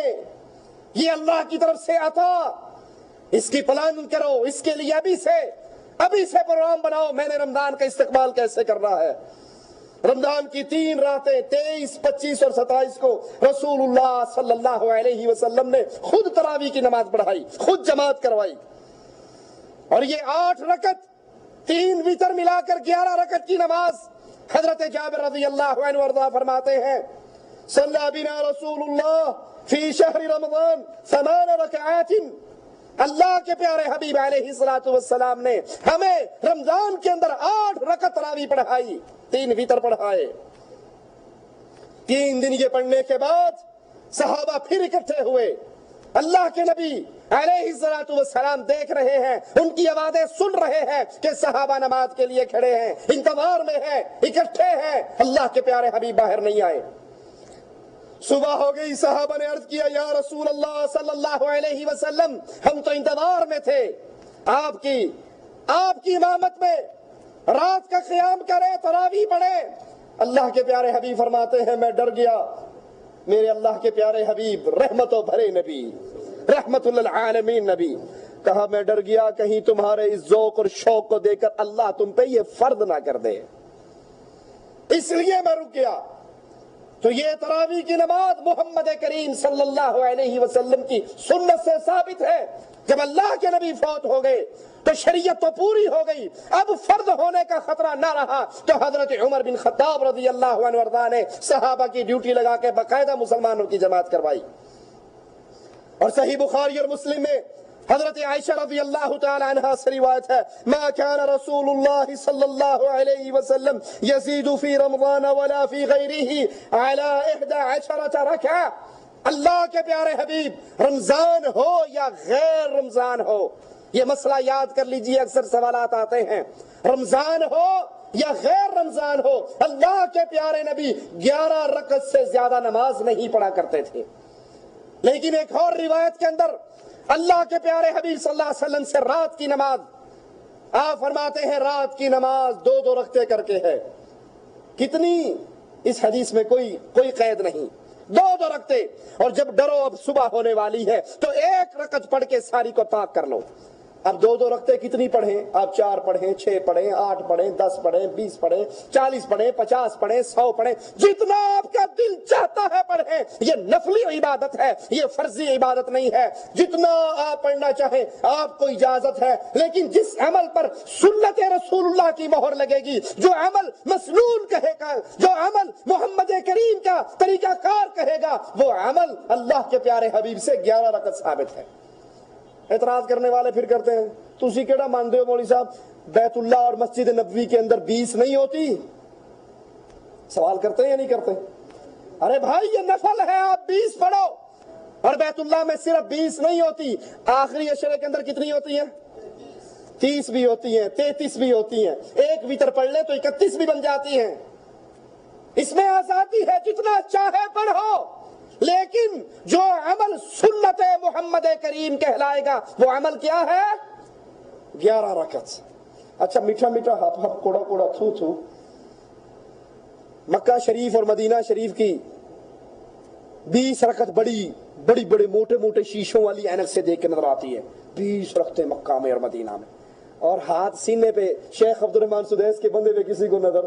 یہ اللہ کی طرف سے عطا، اس کی پلاننگ کرو، اس کے لیے ابھی سے پروگرام بناؤ میں نے رمضان کا استقبال کیسے کرنا ہے۔ رمضان کی 3 راتیں 23، 25 اور 27 کو رسول اللہ صلی اللہ علیہ وسلم نے خود تراویح کی نماز پڑھائی، خود جماعت کروائی، اور یہ 8 رکعت 3 وتر ملا کر 11 رکعت کی نماز حضرت جابر رضی اللہ عنہ وارضا فرماتے ہیں صلی بنا رسول اللہ فی شہر رمضان 8 رکعات، اللہ کے پیارے حبیب علیہ الصلوۃ والسلام نے ہمیں رمضان کے اندر 8 رکعت تراویح پڑھائی، 3 وتر پڑھائے۔ 3 دن یہ پڑھنے کے بعد صحابہ پھر اکٹھے ہوئے، اللہ کے نبی علیہ الصلوۃ والسلام دیکھ رہے ہیں، ان کی آوازیں سن رہے ہیں کہ صحابہ نماز کے لیے کھڑے ہیں، انتظار میں ہیں، اکٹھے ہیں، اللہ کے پیارے حبیب باہر نہیں آئے۔ صبح ہو گئی، صحابہ نے عرض کیا یا رسول اللہ صلی اللہ علیہ وسلم ہم تو انتظار میں تھے آپ کی امامت میں، رات کا قیام کرے، تراویح پڑھے۔ اللہ کے پیارے حبیب فرماتے ہیں میں ڈر گیا، میرے اللہ کے پیارے حبیب رحمتوں بھرے نبی، رحمت للعالمین نبی، کہا میں ڈر گیا کہیں تمہارے اس ذوق اور شوق کو دیکھ کر اللہ تم پہ یہ فرض نہ کر دے، اس لیے میں رک گیا۔ تو یہ تراویح کی نماز محمد کریم صلی اللہ علیہ وسلم کی سنت سے ثابت ہے۔ جب اللہ کے نبی فوت ہو گئے تو شریعت تو پوری ہو گئی، اب فرض ہونے کا خطرہ نہ رہا، تو حضرت عمر بن خطاب رضی اللہ عنہ وارضا نے صحابہ کی ڈیوٹی لگا کے باقاعدہ مسلمانوں کی جماعت کروائی۔ اور صحیح بخاری اور مسلم میں حضرت عائشہ رضی اللہ تعالی عنہا سے روایت ہے ما كان رسول اللہ صلی اللہ علیہ وسلم یزید فی رمضان ولا فی غیرہ علی 11 رکعہ، اللہ کے پیارے حبیب رمضان ہو یا غیر رمضان ہو، یہ مسئلہ یاد کر لیجئے، اکثر سوالات آتے ہیں، رمضان ہو یا غیر رمضان ہو، اللہ کے پیارے نبی 11 رکعت سے زیادہ نماز نہیں پڑھا کرتے تھے۔ لیکن ایک اور روایت کے اندر اللہ کے پیارے حبیب صلی اللہ علیہ وسلم سے رات کی نماز، آپ فرماتے ہیں رات کی نماز 2 رکعتیں کر کے ہے، کتنی؟ اس حدیث میں کوئی قید نہیں، 2 رکعتیں، اور جب ڈرو اب صبح ہونے والی ہے تو 1 رکعت پڑھ کے ساری کو طاق کر لو، اب 2 رکھتے کتنی پڑھیں؟ آپ 4 پڑھیں، 6 پڑھیں، 8 پڑھیں، 10 پڑھیں، 20 پڑھیں، 40 پڑھیں، 50 پڑھیں، 100 پڑھیں، جتنا آپ کا دل چاہتا ہے پڑھیں۔ یہ نفلی عبادت ہے، یہ فرضی عبادت نہیں ہے۔ جتنا آپ پڑھنا چاہیں آپ کو اجازت ہے، لیکن جس عمل پر سنت رسول اللہ کی مہر لگے گی، جو عمل مسنون کہے گا، جو عمل محمد کریم کا طریقہ کار کہے گا، وہ عمل اللہ کے پیارے حبیب سے 11 رکعت ثابت ہے۔ اعتراض کرنے والے پھر کرتے ہیں تسی کیڑا مانتے ہو مولوی صاحب بیت اللہ اور مسجد نبوی کے اندر 20 نہیں ہوتی؟ سوال کرتے ہیں یا نہیں کرتے؟ ارے بھائی یہ نفل ہے، آپ 20 پڑھو، اور بیت اللہ میں صرف 20 نہیں ہوتی، آخری عشرے کے اندر کتنی ہوتی ہیں؟ 30 بھی ہوتی ہیں، 33 بھی ہوتی ہیں، ایک وتر پڑھ لیں تو 31 بھی بن جاتی ہیں۔ اس میں آزادی ہے، جتنا چاہے پڑھو، لیکن جو عمل سنت محمد کریم کہلائے گا وہ عمل کیا ہے؟ 11 رکعت۔ اچھا میٹھا میٹھا ہپ ہپ کوڑا کوڑا تھو تھو، مکہ شریف اور مدینہ شریف کی 20 رکعت بڑی بڑے موٹے موٹے شیشوں والی اینک سے دیکھ کے نظر آتی ہے، 20 رکھتے مکہ میں اور مدینہ میں، اور ہاتھ سینے پہ شیخ عبد الرحمن سدیس کے بندے پہ کسی کو نظر؟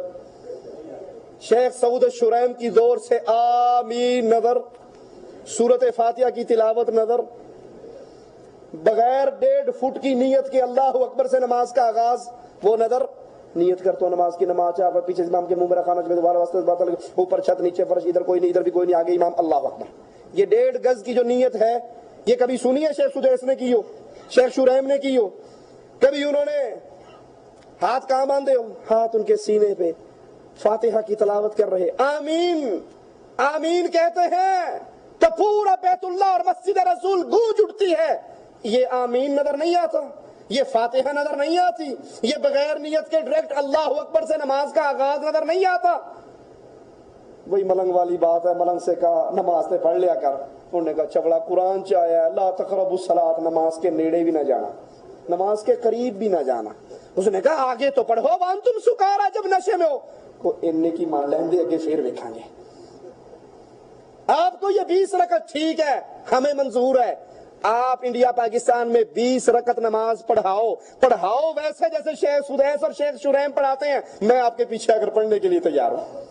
شیخ سعود شریم کی زور سے آمین نظر، سورت فاتحہ کی تلاوت نظر، بغیر 1.5 فٹ کی نیت کے اللہ اکبر سے نماز کا آغاز وہ نظر، نیت کرتا ہوں نماز کی، نماز چاہ پیچھے امام کے منہ میں رکھانا چاہیے، دوبارہ واسطے اوپر چھت نیچے فرش، ادھر کوئی نہیں ادھر بھی کوئی نہیں، آگے امام اللہ اکبر، یہ 1.5 گز کی جو نیت ہے یہ کبھی سنی ہے شیخ سدیس نے کی ہو، شیخ شریم نے کی ہو؟ کبھی انہوں نے ہاتھ کہاں باندھے ہو؟ ہاتھ ان کے سینے پہ، فاتحہ کی تلاوت کر رہے، آمین آمین کہتے ہیں تو پورا بیت اللہ اور مسجد رسول گونج اٹھتی ہے۔ یہ آمین نظر نہیں آتا، یہ فاتحہ نظر نہیں آتی، یہ بغیر نیت کے ڈائریکٹ اللہ اکبر سے نماز کا آغاز نظر نہیں آتا۔ وہی ملنگ والی بات ہے، ملنگ سے کہا نماز سے پڑھ لیا کر، انہوں نے کہا چبڑا قرآن چاہیا لا تقربوا الصلاۃ، نماز کے نیڑے بھی نہ جانا، نماز کے قریب بھی نہ جانا۔ اس نے کہا آگے تو پڑھو وانتم سکارا، جب نشے میں ہو کو اننے کی مان لیں دے اگے پھر دیکھیں گے۔ آپ کو یہ 20 رکعت ٹھیک ہے، ہمیں منظور ہے، آپ انڈیا پاکستان میں 20 رکعت نماز پڑھاؤ ویسے جیسے شیخ سدیس اور شیخ شریم پڑھاتے ہیں، میں آپ کے پیچھے اگر پڑھنے کے لیے تیار ہوں۔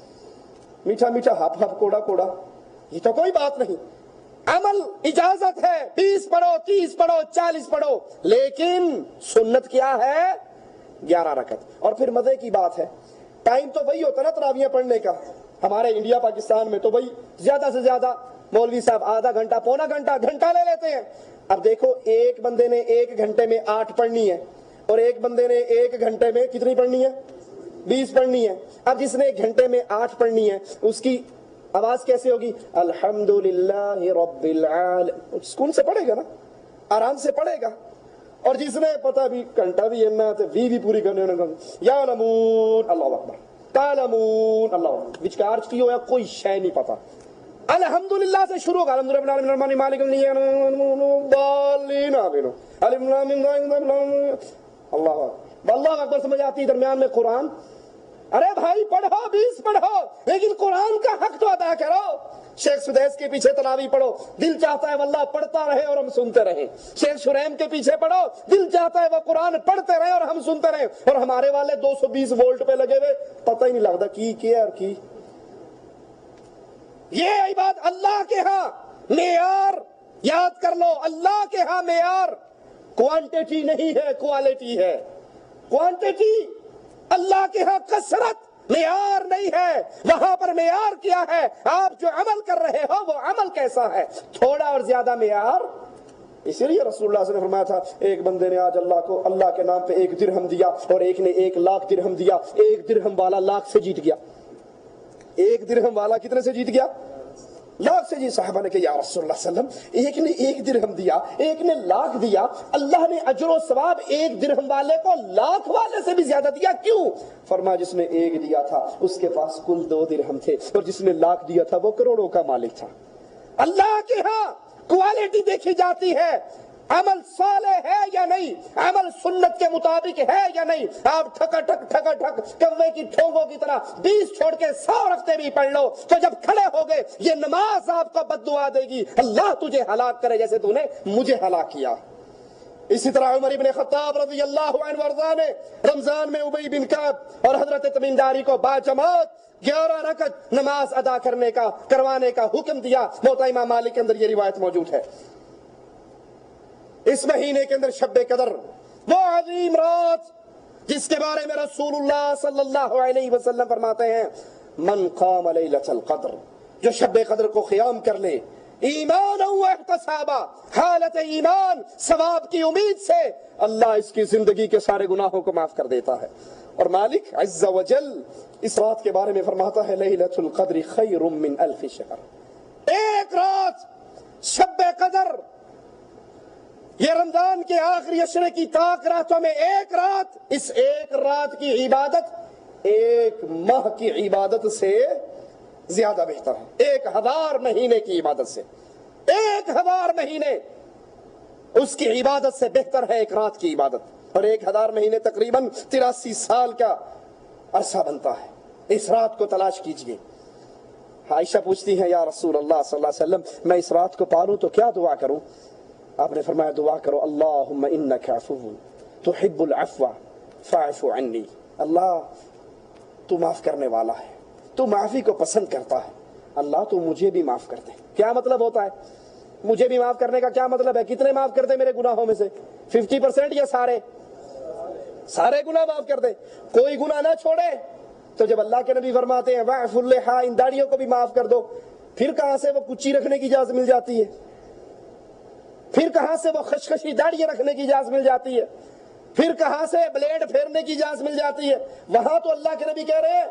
میٹھا میٹھا ہپ ہپ کوڑا کوڑا یہ تو کوئی بات نہیں، عمل اجازت ہے، 20 پڑھو، 30 پڑھو، 40 پڑھو، لیکن سنت کیا ہے؟ 11 رکعت۔ اور پھر مزے کی بات ہے، ٹائم تو وہی ہوتا نا تراویح پڑھنے کا، ہمارے انڈیا پاکستان میں تو وہی زیادہ سے زیادہ مولوی صاحب آدھا گھنٹہ پونا گھنٹہ لے لیتے ہیں۔ اب دیکھو ایک بندے نے 1 گھنٹے میں 8 پڑھنی ہے، اور ایک بندے نے 1 گھنٹے میں کتنی پڑھنی ہے؟ 20 پڑھنی ہے۔ اب جس نے 1 گھنٹے میں 8 پڑھنی ہے اس کی آواز کیسے ہوگی؟ الحمدللہ رب العالمین، سکون سے پڑھے گا نا، آرام سے پڑھے گا۔ اور جس نے پتا بھی گھنٹہ بھی ہے تو بھی پوری کرنے یا لمون اللہ اکبر تعلمون اللہ اکبر، وچکار کی ہو یا کوئی شے نہیں پتا، الحمدللہ سے شروع ہوگا، الحمدللہ الرحمن مالک اللہ اکبر سمجھ آتی، درمیان میں قرآن۔ ارے بھائی پڑھو، 20 پڑھو، لیکن قرآن کا حق تو ادا کرو۔ شیخ سدیس کے پیچھے تراویح پڑھو، دل چاہتا ہے واللہ پڑھتا رہے اور ہم سنتے رہیں۔ شیخ شریم کے پیچھے پڑھو، دل چاہتا ہے وہ قرآن پڑھتے رہے اور ہم سنتے رہیں۔ اور ہمارے والے 220 وولٹ پہ لگے ہوئے، پتہ ہی نہیں لگتا کی اور کی۔ یہ عبادت اللہ کے ہاں معیار یاد کر لو، اللہ کے ہاں معیار کوانٹیٹی نہیں ہے، کوالٹی ہے۔ کوانٹیٹی اللہ کے ہاں کثرت معیار نہیں ہے، وہاں پر معیار کیا ہے؟ آپ جو عمل کر رہے ہو وہ عمل کیسا ہے، تھوڑا اور زیادہ معیار۔ اسی لیے رسول اللہ صلی اللہ علیہ وسلم نے فرمایا تھا، ایک بندے نے آج اللہ کو اللہ کے نام پہ 1 درہم دیا اور ایک نے 1 لاکھ درہم دیا، 1 درہم والا لاکھ سے جیت گیا۔ 1 درہم والا کتنے سے جیت گیا؟ لاکھ سے جی۔ صحابہ نے کہا یا رسول اللہ صلی اللہ علیہ وسلم، ایک نے 1 درہم دیا، ایک نے لاکھ دیا، اللہ نے اجر و ثواب 1 درہم والے کو لاکھ والے سے بھی زیادہ دیا، کیوں؟ فرمایا جس نے 1 دیا تھا اس کے پاس کل 2 درہم تھے، اور جس نے لاکھ دیا تھا وہ کروڑوں کا مالک تھا۔ اللہ کے ہاں کوالٹی دیکھی جاتی ہے، عمل صالح ہے یا نہیں، عمل سنت کے مطابق ہے یا نہیں۔ آپ ٹھکا ٹھک کوے کی ٹھونگوں کی طرح 20 چھوڑ کے 100 رکھتے بھی پڑھ لو تو جب کھڑے ہو گئے یہ نماز آپ کو بد دعا دے گی، اللہ تجھے ہلاک کرے جیسے تو نے مجھے ہلاک کیا۔ اسی طرح عمر ابن خطاب رضی اللہ عنہ وارضاہ نے رمضان میں ابی بن کعب اور حضرت تمیم داری کو باجماعت 11 رکعت نماز ادا کروانے کا حکم دیا۔ موطا امام مالک کے اندر یہ روایت موجود ہے۔ اس مہینے کے اندر شب قدر، وہ عظیم رات جس کے بارے میں رسول اللہ صلی اللہ علیہ وسلم فرماتے ہیں من قام لیلۃ القدر، جو شب قدر کو قیام کر لے ایمان و احتسابا، حالت ایمان ثواب کی امید سے، اللہ اس کی زندگی کے سارے گناہوں کو معاف کر دیتا ہے۔ اور مالک عز و جل اس رات کے بارے میں فرماتا ہے لیلۃ القدر خیر من الف شہر، ایک رات شب قدر، یہ رمضان کے آخری عشرے کی طاق راتوں میں ایک رات، اس ایک رات کی عبادت 1 ماہ کی عبادت سے زیادہ بہتر ہے، 1000 مہینے کی عبادت سے، 1000 مہینے اس کی عبادت سے بہتر ہے ایک رات کی عبادت، اور 1000 مہینے تقریباً 83 سال کا عرصہ بنتا ہے۔ اس رات کو تلاش کیجئے۔ عائشہ پوچھتی ہے یا رسول اللہ صلی اللہ علیہ وسلم میں اس رات کو پالوں تو کیا دعا کروں؟ آپ نے فرمایا دعا کرو اللہم انک عفو تحب العفو فاعف عنی، اللہ تو معاف کرنے والا ہے، تو معافی کو پسند کرتا ہے، اللہ تو مجھے بھی معاف کر دے۔ کیا مطلب ہوتا ہے مجھے بھی معاف کرنے کا؟ کیا مطلب ہے؟ کتنے معاف کر دے میرے گناہوں میں سے؟ 50% یا سارے گناہ معاف کر دے؟ کوئی گناہ نہ چھوڑے؟ تو جب اللہ کے نبی فرماتے ہیں واعف اللحا، ان داڑھیوں کو بھی معاف کر دو، پھر کہاں سے وہ کچی رکھنے کی اجازت مل جاتی ہے؟ پھر کہاں سے وہ خشخشی داڑھی رکھنے کی اجازت مل جاتی ہے؟ پھر کہاں سے بلیڈ پھیرنے کی اجازت مل جاتی ہے؟ وہاں تو اللہ کے نبی کہہ رہے ہیں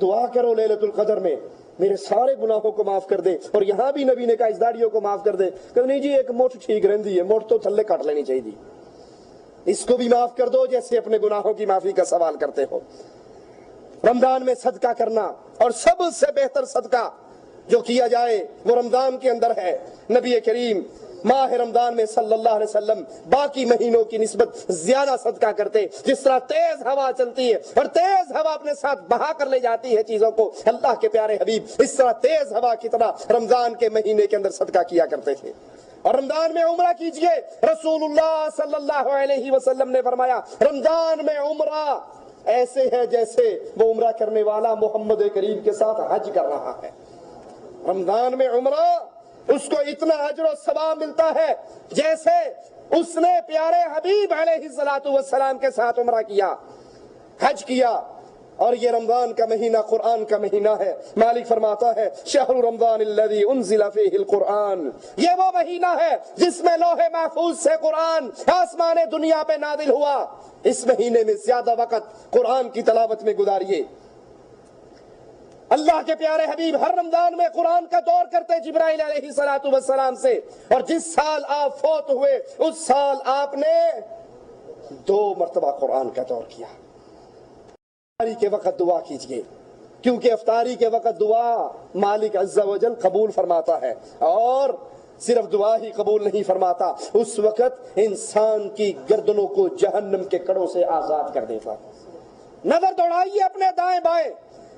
دعا کرو لیلۃ القدر میں میرے سارے گناہوں کو معاف کر دے، اور یہاں بھی نبی نے کہا اس داڑھیوں کو معاف کر دے۔ کہ نہیں جی ایک موٹ ٹھیک رہندی ہے، موٹ تو تھلے کاٹ لینی چاہیے، اس کو بھی معاف کر دو جیسے اپنے گناہوں کی معافی کا سوال کرتے ہو۔ رمضان میں صدقہ کرنا، اور سب سے بہتر صدقہ جو کیا جائے وہ رمضان کے اندر ہے۔ نبی کریم ماہ رمضان میں صلی اللہ علیہ وسلم باقی مہینوں کی نسبت زیادہ صدقہ کرتے۔ جس طرح تیز ہوا چلتی ہے اور تیز ہوا اپنے ساتھ بہا کر لے جاتی ہے چیزوں کو اللہ کے پیارے حبیب اس طرح تیز ہوا کی طرح رمضان کے مہینے کے اندر صدقہ کیا کرتے تھے۔ اور رمضان میں عمرہ کیجئے، رسول اللہ صلی اللہ علیہ وسلم نے فرمایا رمضان میں عمرہ ایسے ہے جیسے وہ عمرہ کرنے والا محمد کریم کے ساتھ حج کر رہا ہے۔ رمضان میں عمرہ اس کو اتنا اجر و ثواب ملتا ہے جیسے اس نے پیارے حبیب علیہ الصلوۃ والسلام کے ساتھ عمرہ کیا، حج کیا۔ اور یہ رمضان کا مہینہ قرآن کا مہینہ ہے۔ مالک فرماتا ہے شہر رمضان الذی انزل فیہ القرآن، یہ وہ مہینہ ہے جس میں لوح محفوظ سے قرآن آسمان دنیا پہ نازل ہوا۔ اس مہینے میں زیادہ وقت قرآن کی تلاوت میں گزاریے۔ اللہ کے پیارے حبیب ہر رمضان میں قرآن کا دور کرتے جبرائیل علیہ الصلوۃ والسلام سے، اور جس سال آپ فوت ہوئے اس سال آپ نے 2 مرتبہ قرآن کا دور کیا۔ افطاری کے وقت دعا کیجئے، کیونکہ افطاری کے وقت دعا مالک عز و جل قبول فرماتا ہے، اور صرف دعا ہی قبول نہیں فرماتا، اس وقت انسان کی گردنوں کو جہنم کے کڑوں سے آزاد کر دیتا۔ نظر دوڑائیے اپنے دائیں بائیں،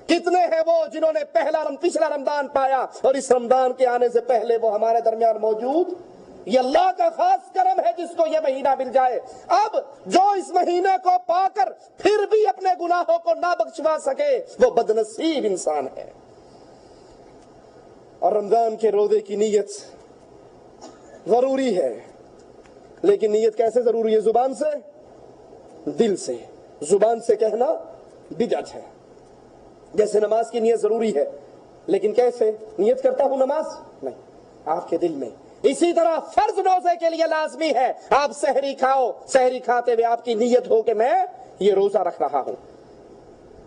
کتنے ہیں وہ جنہوں نے پچھلا رمضان پایا اور اس رمضان کے آنے سے پہلے وہ ہمارے درمیان موجود؟ یہ اللہ کا خاص کرم ہے جس کو یہ مہینہ مل جائے۔ اب جو اس مہینے کو پا کر پھر بھی اپنے گناہوں کو نہ بخشوا سکے وہ بدنصیب انسان ہے۔ اور رمضان کے روزے کی نیت ضروری ہے، لیکن نیت کیسے ضروری ہے؟ زبان سے، دل سے۔ زبان سے کہنا بدعت ہے، جیسے نماز کی نیت ضروری ہے، لیکن کیسے؟ نیت کرتا ہوں نماز نہیں، آپ کے دل میں۔ اسی طرح فرض روزے کے لیے لازمی ہے آپ سحری کھاؤ، سحری کھاتے ہوئے آپ کی نیت ہو کہ میں یہ روزہ رکھ رہا ہوں۔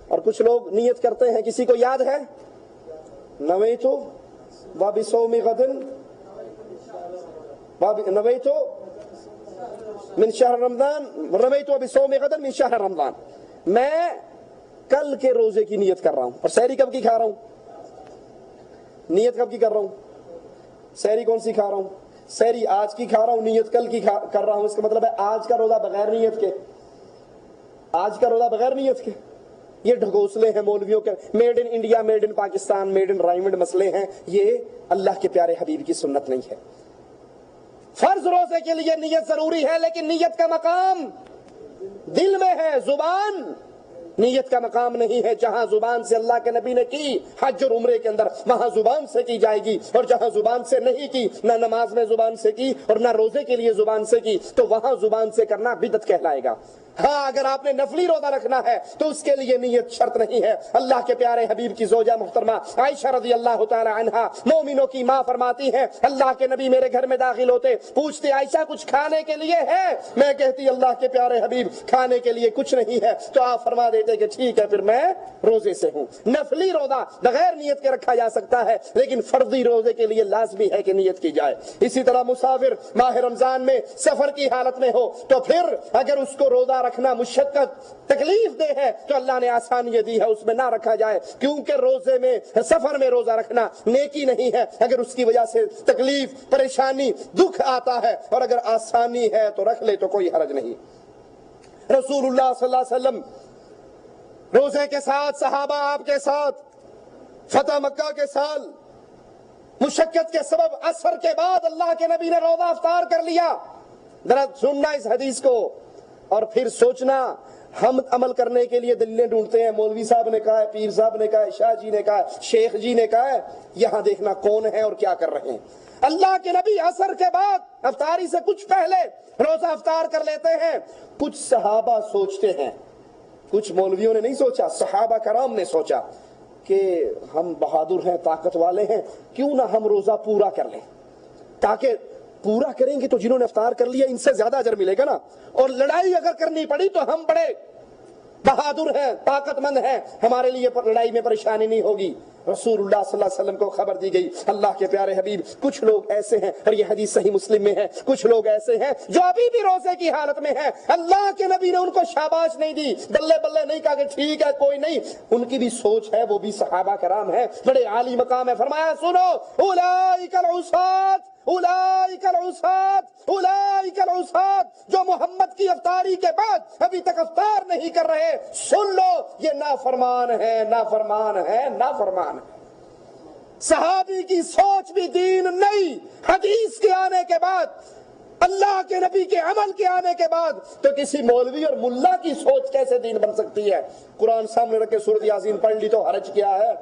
اور کچھ لوگ نیت کرتے ہیں، کسی کو یاد ہے نویتو وبصوم غد نویتو من شہر رمضان نویتو بصوم غد من شہر رمضان، میں کل کے روزے کی نیت کر رہا ہوں۔ اور سحری کب کی کھا رہا ہوں؟ نیت کب کی کر رہا ہوں؟ سحری کون سی کھا رہا ہوں؟ سحری آج کی کھا رہا ہوں، نیت کل کی کر رہا ہوں۔ اس کا مطلب ہے آج کا روزہ بغیر نیت کے، آج کا روزہ بغیر نیت کے۔ یہ ڈھگوسلے ہیں مولویوں کے، made in India, made in Pakistan, made in Raiwind مسئلے ہیں، یہ اللہ کے پیارے حبیب کی سنت نہیں ہے۔ فرض روزے کے لیے نیت ضروری ہے، لیکن نیت کا مقام دل میں ہے، زبان نیت کا مقام نہیں ہے۔ جہاں زبان سے اللہ کے نبی نے کی حج اور عمرے کے اندر، وہاں زبان سے کی جائے گی، اور جہاں زبان سے نہیں کی، نہ نماز میں زبان سے کی اور نہ روزے کے لیے زبان سے کی، تو وہاں زبان سے کرنا بدعت کہلائے گا۔ ہاں اگر آپ نے نفلی روزہ رکھنا ہے تو اس کے لیے نیت شرط نہیں ہے۔ اللہ کے پیارے حبیب کی زوجہ محترمہ عائشہ رضی اللہ تعالی عنہا مومنوں کی ماں فرماتی ہیں، اللہ کے نبی میرے گھر میں داخل ہوتے، پوچھتے عائشہ کچھ کھانے کے لیے ہے؟ میں کہتی اللہ کے پیارے حبیب کھانے کے لیے کچھ نہیں ہے، تو آپ فرما دیتے کہ ٹھیک ہے پھر میں روزے سے ہوں۔ نفلی روزہ بغیر نیت کے رکھا جا سکتا ہے، لیکن فرضی روزے کے لیے لازمی ہے کہ نیت کی جائے۔ اسی طرح مسافر ماہ رمضان میں سفر کی حالت میں ہو تو پھر اگر اس کو روزہ رکھنا مشقت تکلیف دہ ہے تو اللہ نے آسانی دی ہے، اس میں نہ رکھا جائے، کیونکہ روزے میں سفر میں روزہ رکھنا نیکی نہیں ہے۔ اگر اس کی وجہ سے تکلیف پریشانی دکھ آتا ہے اور اگر آسانی ہے تو رکھ لے تو کوئی حرج نہیں۔ رسول اللہ صلی اللہ علیہ وسلم روزے کے ساتھ، صحابہ آپ کے ساتھ، فتح مکہ کے سال مشقت کے سبب عصر کے بعد اللہ کے نبی نے روزہ افطار کر لیا۔ ذرا سننا اس حدیث کو اور پھر سوچنا۔ ہم عمل کرنے کے لیے دلیلیں ڈھونڈتے ہیں، مولوی صاحب نے کہا ہے، پیر صاحب نے کہا ہے، شاہ جی نے کہا ہے، شیخ جی نے کہا ہے، یہاں دیکھنا کون ہے اور کیا کر رہے ہیں۔ اللہ کے نبی عصر کے بعد افطاری سے کچھ پہلے روزہ افطار کر لیتے ہیں۔ کچھ صحابہ سوچتے ہیں، کچھ مولویوں نے نہیں سوچا، صحابہ کرام نے سوچا کہ ہم بہادر ہیں، طاقت والے ہیں، کیوں نہ ہم روزہ پورا کر لیں، تاکہ پورا کریں گے تو جنہوں نے افطار کر لیا ان سے زیادہ اجر ملے گا نا، اور لڑائی اگر کرنی پڑی تو ہم بڑے بہادر ہیں، طاقت مند ہیں، ہمارے لیے لڑائی میں پریشانی نہیں ہوگی۔ رسول اللہ صلی اللہ علیہ وسلم کو خبر دی گئی، اللہ کے پیارے حبیب کچھ لوگ ایسے ہیں، اور یہ حدیث صحیح مسلم میں ہے، کچھ لوگ ایسے ہیں جو ابھی بھی روزے کی حالت میں ہیں، اللہ کے نبی نے ان کو شاباش نہیں دی، بلے بلے نہیں کہا کہ ٹھیک ہے کوئی نہیں، ان کی بھی سوچ ہے، وہ بھی صحابہ کرام ہیں، بڑے عالی مقام ہے۔ فرمایا سنو، اولئک العصاة اولئک العصاة اولئک العصاة، جو محمد کی افطاری کے بعد ابھی تک افطار نہیں کر رہے، سن لو یہ نافرمان ہے، نافرمان ہے، نافرمان ہے۔ صحابی کی سوچ بھی دین نہیں، حدیث کے آنے کے بعد، اللہ کے نبی کے عمل کے آنے کے بعد تو کسی مولوی اور ملا کی سوچ کیسے دین بن سکتی ہے؟ قرآن سامنے رکھ کے سورۃ یاسین پڑھ لی تو حرج کیا ہے؟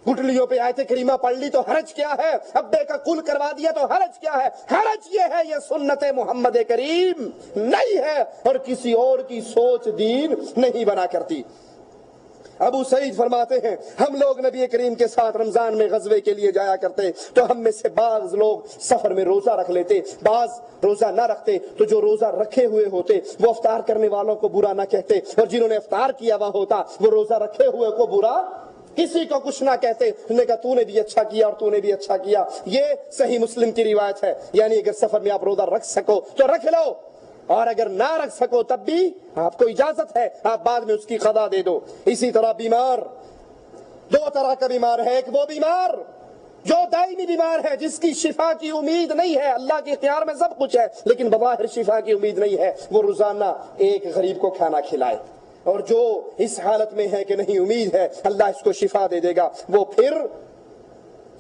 گٹلیوں پہ آیت کریمہ پڑھ لی تو حرج کیا ہے؟ ابے کا کل کروا دیا تو حرج کیا ہے؟ حرج یہ ہے، یہ سنت محمد کریم نہیں ہے، اور کسی اور کی سوچ دین نہیں بنا کرتی۔ ابو سعید فرماتے ہیں ہم لوگ نبی کریم کے ساتھ رمضان میں غزوے کے لیے جایا کرتے تو ہم میں سے بعض لوگ سفر میں روزہ رکھ لیتے، بعض روزہ نہ رکھتے، تو جو روزہ رکھے ہوئے ہوتے وہ افطار کرنے والوں کو برا نہ کہتے، اور جنہوں نے افطار کیا ہوا ہوتا وہ روزہ رکھے ہوئے کو برا کسی کو کچھ نہ کہتے۔ انہوں نے کہا تو نے بھی اچھا کیا اور تو نے بھی اچھا کیا۔ یہ صحیح مسلم کی روایت ہے، یعنی اگر سفر میں آپ روزہ رکھ سکو تو رکھ لو، اور اگر نہ رکھ سکو تب بھی آپ کو اجازت ہے، آپ بعد میں اس کی قضا دے دو۔ اسی طرح بیمار، دو طرح کا بیمار ہے، ایک وہ بیمار جو دائمی بیمار ہے، جس کی شفا کی امید نہیں ہے، اللہ کے اختیار میں سب کچھ ہے لیکن بظاہر شفا کی امید نہیں ہے، وہ روزانہ ایک غریب کو کھانا کھلائے، اور جو اس حالت میں ہے کہ نہیں امید ہے اللہ اس کو شفا دے دے گا، وہ پھر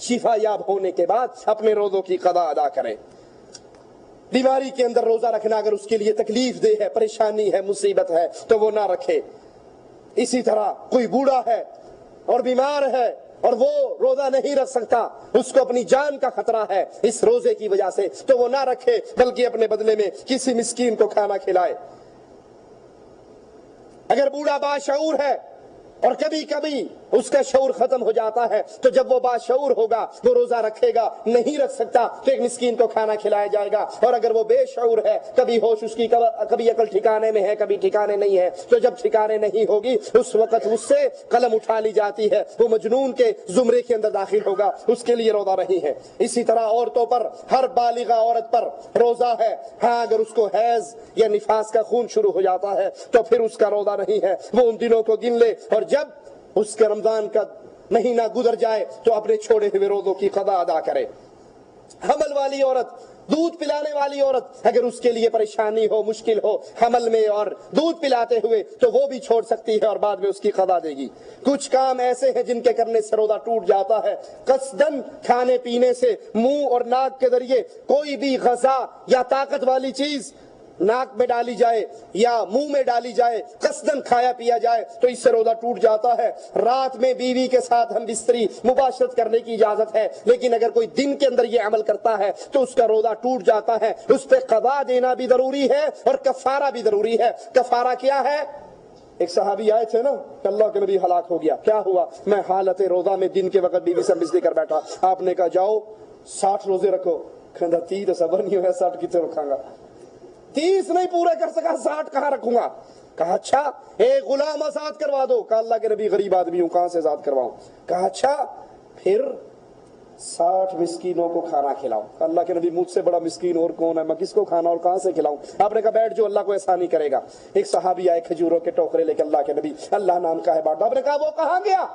شفا یاب ہونے کے بعد اپنے روزوں کی قضا ادا کرے۔ بیماری کے اندر روزہ رکھنا اگر اس کے لیے تکلیف دہ ہے، پریشانی ہے، مصیبت ہے تو وہ نہ رکھے۔ اسی طرح کوئی بوڑھا ہے اور بیمار ہے اور وہ روزہ نہیں رکھ سکتا، اس کو اپنی جان کا خطرہ ہے اس روزے کی وجہ سے، تو وہ نہ رکھے بلکہ اپنے بدلے میں کسی مسکین کو کھانا کھلائے۔ اگر بوڑھا باشعور ہے اور کبھی کبھی اس کا شعور ختم ہو جاتا ہے تو جب وہ باشعور ہوگا وہ روزہ رکھے گا، نہیں رکھ سکتا تو ایک مسکین کو کھانا کھلایا جائے گا۔ اور اگر وہ بے شعور ہے، کبھی ہوش اس کی کبھی عقل ٹھکانے میں ہے، کبھی ٹھکانے نہیں ہے، تو جب ٹھکانے نہیں ہوگی اس وقت اس سے قلم اٹھا لی جاتی ہے، وہ مجنون کے زمرے کے اندر داخل ہوگا، اس کے لیے روزہ نہیں ہے۔ اسی طرح عورتوں پر، ہر بالغہ عورت پر روزہ ہے، ہاں اگر اس کو حیض یا نفاس کا خون شروع ہو جاتا ہے تو پھر اس کا روزہ نہیں ہے، وہ ان دنوں کو گن لے، اور جب اس کے رمضان کا مہینہ گزر جائے تو اپنے چھوڑے ہوئے روزوں کی قضا ادا کرے۔ حمل والی عورت دودھ پلانے والی عورت اگر اس کے لیے پریشانی ہو، مشکل ہو حمل میں اور دودھ پلاتے ہوئے، تو وہ بھی چھوڑ سکتی ہے اور بعد میں اس کی قضا دے گی۔ کچھ کام ایسے ہیں جن کے کرنے سے روزہ ٹوٹ جاتا ہے، قصدن کھانے پینے سے، منہ اور ناک کے ذریعے کوئی بھی غذا یا طاقت والی چیز ناک میں ڈالی جائے یا منہ میں ڈالی جائے، قصدن کھایا پیا جائے تو اس سے روزہ ٹوٹ جاتا ہے۔ رات میں بیوی کے ساتھ ہم بستری مباشرت کرنے کی اجازت ہے، لیکن اگر کوئی دن کے اندر یہ عمل کرتا ہے تو اس کا روزہ ٹوٹ جاتا ہے۔ اس پہ قضا دینا بھی ضروری ہے اور کفارہ بھی ضروری ہے۔ کفارہ کیا ہے؟ ایک صحابی آئے تھے نا کہ اللہ کے نبی ہلاک ہو گیا، کیا ہوا؟ میں حالت روزہ میں دن کے وقت بیوی سے بستری کر بیٹھا، آپ نے کہا جاؤ 60 روزے رکھو۔ کہندا 30 تو صبر نہیں ہوا، 60 کتنے رکھاں گا؟ 30 نہیں پورا کر سکا، 60 کہاں رکھوں گا؟ کہا اچھا ایک غلام آزاد کروا دو۔ کہا اللہ کے نبی غریب آدمی ہوں، کہاں سے آزاد کرواؤں؟ کہا اچھا پھر 60 مسکینوں کو کھانا کھلاؤ۔ اللہ کے نبی مجھ سے بڑا مسکین اور کون ہے، میں کس کو کھانا اور کہاں سے کھلاؤں؟ آپ نے کہا بیٹھ جو، اللہ کو آسانی کرے گا۔ ایک صحابی آئے کھجوروں کے ٹوکرے لے کے، اللہ کے نبی اللہ نام کا ہے بانٹو۔ آپ نے کہا وہ کہاں گیا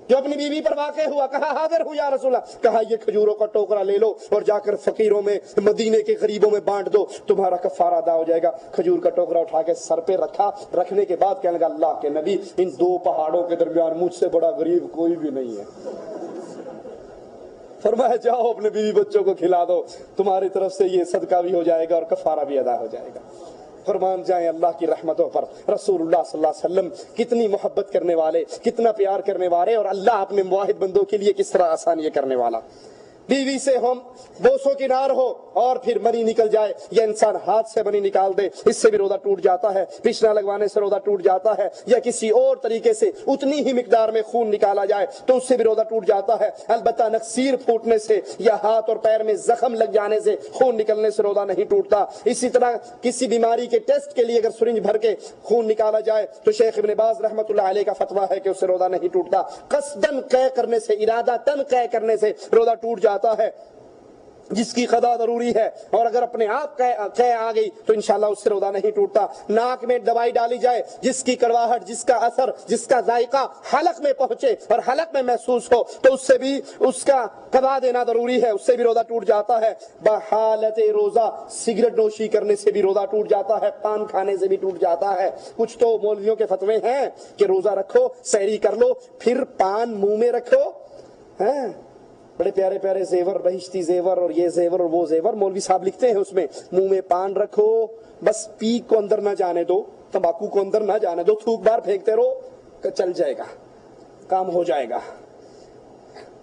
جو اپنی بیوی پر واقع ہوا؟ کہا حاضر ہوں یا رسول اللہ۔ کہا یہ کھجوروں کا ٹوکرا لے لو اور جا کر فقیروں میں، مدینے کے غریبوں میں بانٹ دو، تمہارا کفارہ ادا ہو جائے گا۔ کھجور کا ٹوکرا اٹھا کے سر پہ رکھا، رکھنے کے بعد کہنے لگا اللہ کے نبی ان 2 پہاڑوں کے درمیان مجھ سے بڑا غریب کوئی بھی نہیں ہے۔ فرمایا جاؤ اپنے بیوی بچوں کو کھلا دو، تمہاری طرف سے یہ صدقہ بھی ہو جائے گا اور کفارہ بھی ادا ہو جائے گا۔ فرمان جائیں اللہ کی رحمتوں پر۔ رسول اللہ صلی اللہ علیہ وسلم کتنی محبت کرنے والے، کتنا پیار کرنے والے، اور اللہ اپنے مواحد بندوں کے لیے کس طرح آسان یہ کرنے والا۔ بیوی سے ہم بوسو کنار ہو اور پھر منی نکل جائے یا انسان ہاتھ سے منی نکال دے، اس سے بھی روزہ ٹوٹ جاتا ہے۔ پچھنا لگوانے سے روزہ ٹوٹ جاتا ہے، یا کسی اور طریقے سے اتنی ہی مقدار میں خون نکالا جائے تو اس سے بھی روزہ ٹوٹ جاتا ہے۔ البتہ نکسیر پھوٹنے سے یا ہاتھ اور پیر میں زخم لگ جانے سے، خون نکلنے سے روزہ نہیں ٹوٹتا۔ اسی طرح کسی بیماری کے ٹیسٹ کے لیے اگر سرنج بھر کے خون نکالا جائے تو شیخ ابن باز رحمۃ اللہ علیہ کا فتویٰ ہے کہ اس سے روزہ نہیں ٹوٹتا۔ قصدن قے کرنے سے، ارادہ تن قے کرنے سے روزہ ٹوٹ جاتا ہے، جس کی قضا ضروری ہے، اور اگر اپنے آپ قے آ گئی تو انشاءاللہ اس سے روزہ نہیں ٹوٹتا۔ ناک میں دوائی ڈالی جائے جس کی کڑواہٹ، جس کا اثر، جس کا ذائقہ حلق میں پہنچے اور حلق میں محسوس ہو تو اس سے بھی اس کا قضا دینا ضروری ہے، اس سے بھی روزہ ٹوٹ جاتا ہے۔ بحالت روزہ سگریٹ نوشی کرنے سے بھی روزہ ٹوٹ جاتا ہے، پان کھانے سے بھی ٹوٹ جاتا ہے۔ کچھ تو مولویوں کے فتوے ہیں کہ روزہ رکھو، سحری کر لو، پھر پان منہ میں رکھو، بڑے پیارے پیارے زیور، بہشتی زیور اور یہ زیور اور وہ زیور، مولوی صاحب لکھتے ہیں اس میں منہ میں پان رکھو، بس پیک کو اندر نہ جانے دو، تمباکو کو اندر نہ جانے دو، تھوک بار پھینکتے رہو، چل جائے گا، کام ہو جائے گا۔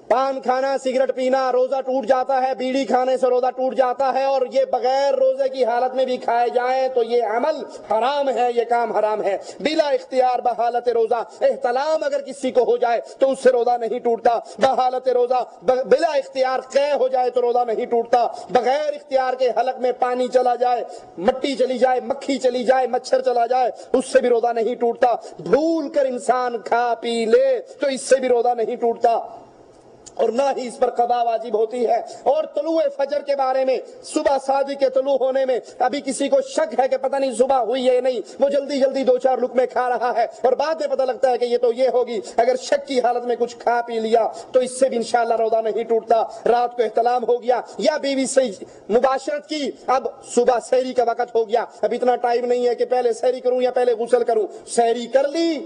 پان کھانا، سگریٹ پینا روزہ ٹوٹ جاتا ہے، بیڑی کھانے سے روزہ ٹوٹ جاتا ہے، اور یہ بغیر روزے کی حالت میں بھی کھائے جائیں تو یہ عمل حرام ہے، یہ کام حرام ہے۔ بلا اختیار بحالت روزہ احتلام اگر کسی کو ہو جائے تو اس سے روزہ نہیں ٹوٹتا۔ بحالت روزہ بلا اختیار قے ہو جائے تو روزہ نہیں ٹوٹتا۔ بغیر اختیار کے حلق میں پانی چلا جائے، مٹی چلی جائے، مکھی چلی جائے، مچھر چلا جائے، اس سے بھی روزہ نہیں ٹوٹتا۔ بھول کر انسان کھا پی لے تو اس سے بھی روزہ نہیں ٹوٹتا، اور نہ ہی اس پر قضا واجب ہوتی ہے۔ اور طلوع فجر کے بارے میں، صبح صادق کے طلوع ہونے میں ابھی کسی کو شک ہے کہ پتہ نہیں صبح ہوئی ہے نہیں، وہ جلدی جلدی 2-4 لقمے کھا رہا ہے اور بعد میں پتہ لگتا ہے کہ یہ تو یہ ہوگی، اگر شک کی حالت میں کچھ کھا پی لیا تو اس سے بھی انشاءاللہ روزہ نہیں ٹوٹتا۔ رات کو احتلام ہو گیا یا بیوی سے مباشرت کی، اب صبح سحری کا وقت ہو گیا، اب اتنا ٹائم نہیں ہے کہ پہلے سحری کروں یا پہلے غسل کروں، سحری کر لی،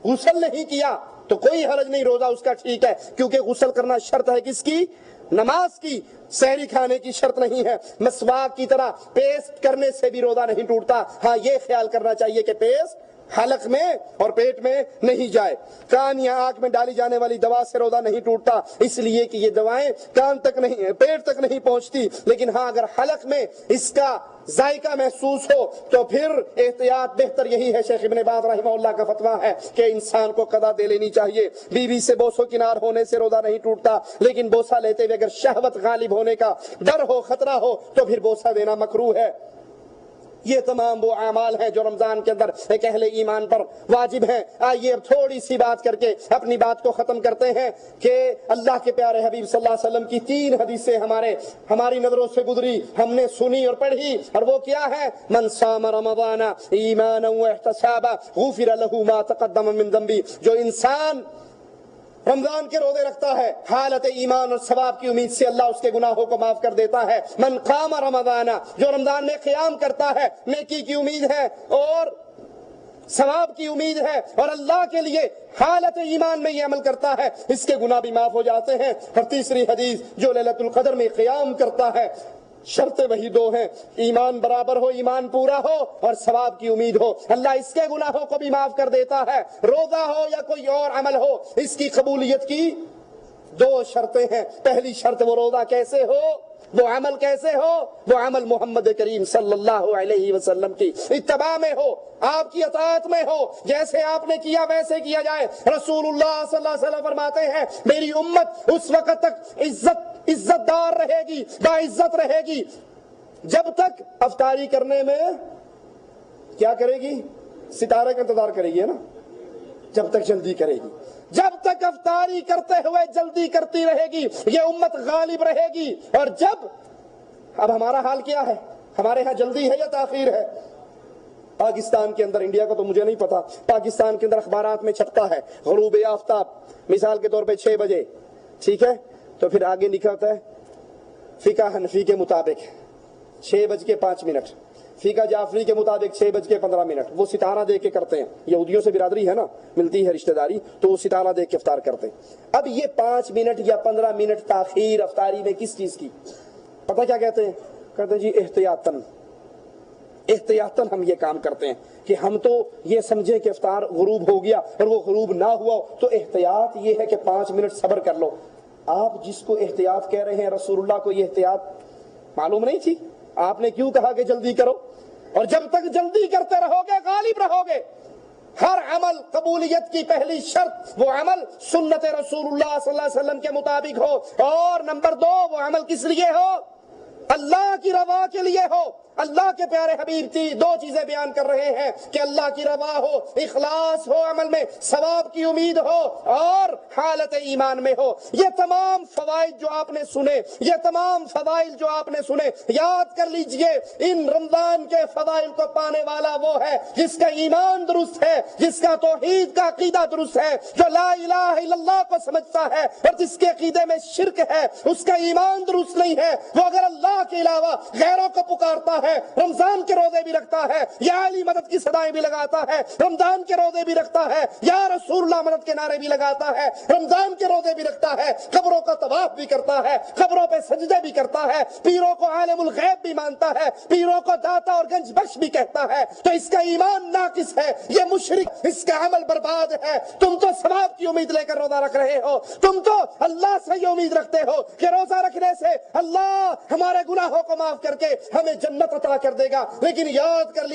غسل نہیں کیا تو کوئی حرج نہیں، روزہ اس کا ٹھیک ہے، کیونکہ غسل کرنا شرط ہے کس کی؟ نماز کی، سحری کھانے کی شرط نہیں ہے۔ مسواک کی طرح پیسٹ کرنے سے بھی روزہ نہیں ٹوٹتا، ہاں یہ خیال کرنا چاہیے کہ پیسٹ حلق میں اور پیٹ میں نہیں جائے۔ کان یا آنکھ میں ڈالی جانے والی دوا سے روزہ نہیں ٹوٹتا، اس لیے کہ یہ دوائیں کان تک نہیں، پیٹ تک نہیں پہنچتی، لیکن ہاں اگر حلق میں اس کا ذائقہ محسوس ہو تو پھر احتیاط بہتر یہی ہے۔ شیخ ابن باز رحمہ اللہ کا فتویٰ ہے کہ انسان کو قضا دے لینی چاہیے۔ بیوی سے بوسو کنار ہونے سے روزہ نہیں ٹوٹتا، لیکن بوسہ لیتے ہوئے اگر شہوت غالب ہونے کا ڈر ہو، خطرہ ہو تو پھر بوسہ دینا مکروہ ہے۔ یہ تمام وہ اعمال ہیں جو رمضان کے اندر ایک اہل ایمان پر واجب ہیں۔ آئیے اب تھوڑی سی بات کر کے اپنی بات کو ختم کرتے ہیں کہ اللہ کے پیارے حبیب صلی اللہ علیہ وسلم کی 3 حدیثیں ہماری نظروں سے گزری، ہم نے سنی اور پڑھی، اور وہ کیا ہے؟ من صام رمضان ایمانا واحتسابا غفر له ما تقدم من ذنبه۔ جو انسان رمضان کے روزے رکھتا ہے، حالت ایمان اور ثواب کی امید سے اللہ اس کے گناہوں کو معاف کر دیتا ہے۔ من قام رمضان، جو رمضان میں قیام کرتا ہے، نیکی کی امید ہے اور ثواب کی امید ہے اور اللہ کے لیے حالت ایمان میں یہ عمل کرتا ہے، اس کے گناہ بھی معاف ہو جاتے ہیں۔ اور تیسری حدیث، جو لیلۃ القدر میں قیام کرتا ہے، شرطیں وہی دو ہیں، ایمان برابر ہو، ایمان پورا ہو اور ثواب کی امید ہو، اللہ اس کے گناہوں کو بھی معاف کر دیتا ہے۔ روزہ ہو یا کوئی اور عمل ہو، اس کی قبولیت کی دو شرطیں ہیں۔ پہلی شرط، وہ روزہ کیسے ہو، وہ عمل کیسے ہو، وہ عمل محمد کریم صلی اللہ علیہ وسلم کی اتباع میں ہو، آپ کی اطاعت میں ہو، جیسے آپ نے کیا ویسے کیا جائے۔ رسول اللہ صلی اللہ علیہ وسلم فرماتے ہیں میری امت اس وقت تک عزت دار رہے گی، باعزت رہے گی، جب تک افطاری کرنے میں کیا کرے گی، ستارے کا انتظار کرے گی، ہے نا، جب تک جلدی کرے گی، جب تک افطاری کرتے ہوئے جلدی کرتی رہے گی یہ امت غالب رہے گی۔ اور جب اب ہمارا حال کیا ہے، ہمارے ہاں جلدی ہے یا تاخیر ہے؟ پاکستان کے اندر، انڈیا کا تو مجھے نہیں پتا، پاکستان کے اندر اخبارات میں چھپتا ہے غروب آفتاب مثال کے طور پہ 6 بجے، ٹھیک ہے، تو پھر آگے نکلتا ہے فقہ حنفی کے مطابق 6:05، فقہ جعفری کے مطابق 6:15، وہ ستارہ دیکھ کے کرتے ہیں، یہودیوں سے برادری ہے نا، ملتی ہے رشتہ داری، تو وہ ستارہ دیکھ کے افطار کرتے ہیں۔ اب یہ 5 منٹ یا 15 منٹ تاخیر افطاری میں کس چیز کی، پتہ کیا کہتے ہیں؟ کہتے ہیں جی احتیاطاً ہم یہ کام کرتے ہیں کہ ہم تو یہ سمجھیں کہ افطار غروب ہو گیا اور وہ غروب نہ ہوا، تو احتیاط یہ ہے کہ 5 منٹ صبر کر لو۔ آپ جس کو احتیاط کہہ رہے ہیں، رسول اللہ کو یہ احتیاط معلوم نہیں تھی؟ آپ نے کیوں کہا کہ جلدی کرو؟ اور جب تک جلدی کرتے رہو گے غالب رہو گے۔ ہر عمل قبولیت کی پہلی شرط، وہ عمل سنت رسول اللہ صلی اللہ علیہ وسلم کے مطابق ہو، اور نمبر 2، وہ عمل کس لیے ہو، اللہ کی رضا کے لیے ہو۔ اللہ کے پیارے حبیب تھی 2 چیزیں بیان کر رہے ہیں کہ اللہ کی رضا ہو، اخلاص ہو عمل میں، ثواب کی امید ہو اور حالت ایمان میں ہو۔ یہ تمام فوائد جو آپ نے سنے، یہ تمام فضائل جو آپ نے سنے، یاد کر لیجئے، ان رمضان کے فضائل کو پانے والا وہ ہے جس کا ایمان درست ہے، جس کا توحید کا عقیدہ درست ہے، جو لا الہ الا اللہ کو سمجھتا ہے، اور جس کے عقیدے میں شرک ہے اس کا ایمان درست نہیں ہے۔ وہ اگر اللہ کے علاوہ غیروں کو پکارتا ہے، رمضان کے روزے بھی رکھتا ہے، یا علی مدد کی صدائیں بھی لگاتا ہے، رمضان کے روزے بھی رکھتا ہے، یا رسول اللہ مدد کے نعرے بھی لگاتا ہے، رمضان کے روزے بھی رکھتا ہے، قبروں کا طواف بھی کرتا ہے، قبروں پہ سجدے بھی کرتا ہے، پیروں کو عالم الغیب بھی مانتا ہے، پیروں کو داتا اور گنج بخش بھی کہتا ہے، تو اس کا ایمان ناقص ہے، یہ مشرک، اس کا عمل برباد ہے۔ تم تو ثواب کی امید لے کر روزہ رکھ رہے ہو، تم تو اللہ سے یہ امید رکھتے ہو کہ روزہ رکھنے سے اللہ ہمارے گناہوں کو معاف کر کے ہمیں جنت عطا کر دے گا۔ لیکن یاد کر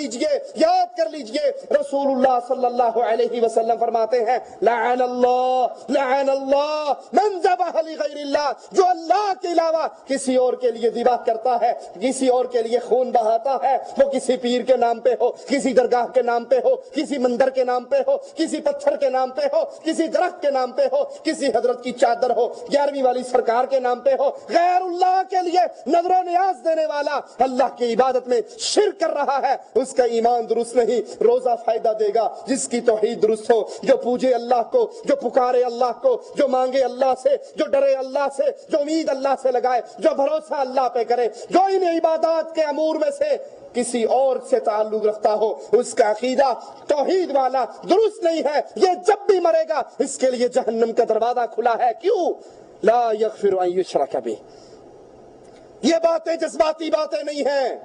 لیجئے رسول اللہ صلی اللہ علیہ وسلم فرماتے ہیں لعن اللہ من ذبح لغیر اللہ، جو اللہ کے علاوہ کسی اور کے لیے ذبح کرتا ہے، کسی اور کے لیے خون بہاتا ہے، وہ کسی پیر کے نام پہ ہو، کسی درگاہ کے نام پہ ہو، کسی مندر کے نام پہ ہو، کسی پتھر کے نام پہ ہو، کسی درخت کے نام پہ ہو، کسی حضرت کی چادر ہو، 11ویں والی سرکار کے نام پہ ہو، غیر اللہ کے لیے نظر و نیاز دینے والا اللہ کی عبادت میں شرک کر رہا ہے، اس کا ایمان درست نہیں۔ روزہ فائدہ دے گا جس کی توحید درست ہو، جو پوجے اللہ کو، جو پکارے اللہ کو، جو مانگے اللہ سے، جو ڈرے اللہ سے، جو امید اللہ سے لگائے، جو بھروسہ اللہ پہ کرے، جو ان عبادات کے امور میں سے کسی اور سے تعلق رکھتا ہو، اس کا عقیدہ توحید والا درست نہیں ہے، یہ جب بھی مرے گا اس کے لیے جہنم کا دروازہ کھلا ہے۔ کیوں؟ لا یغفر ان یشرک بہ۔ یہ باتیں جذباتی باتیں نہیں ہیں،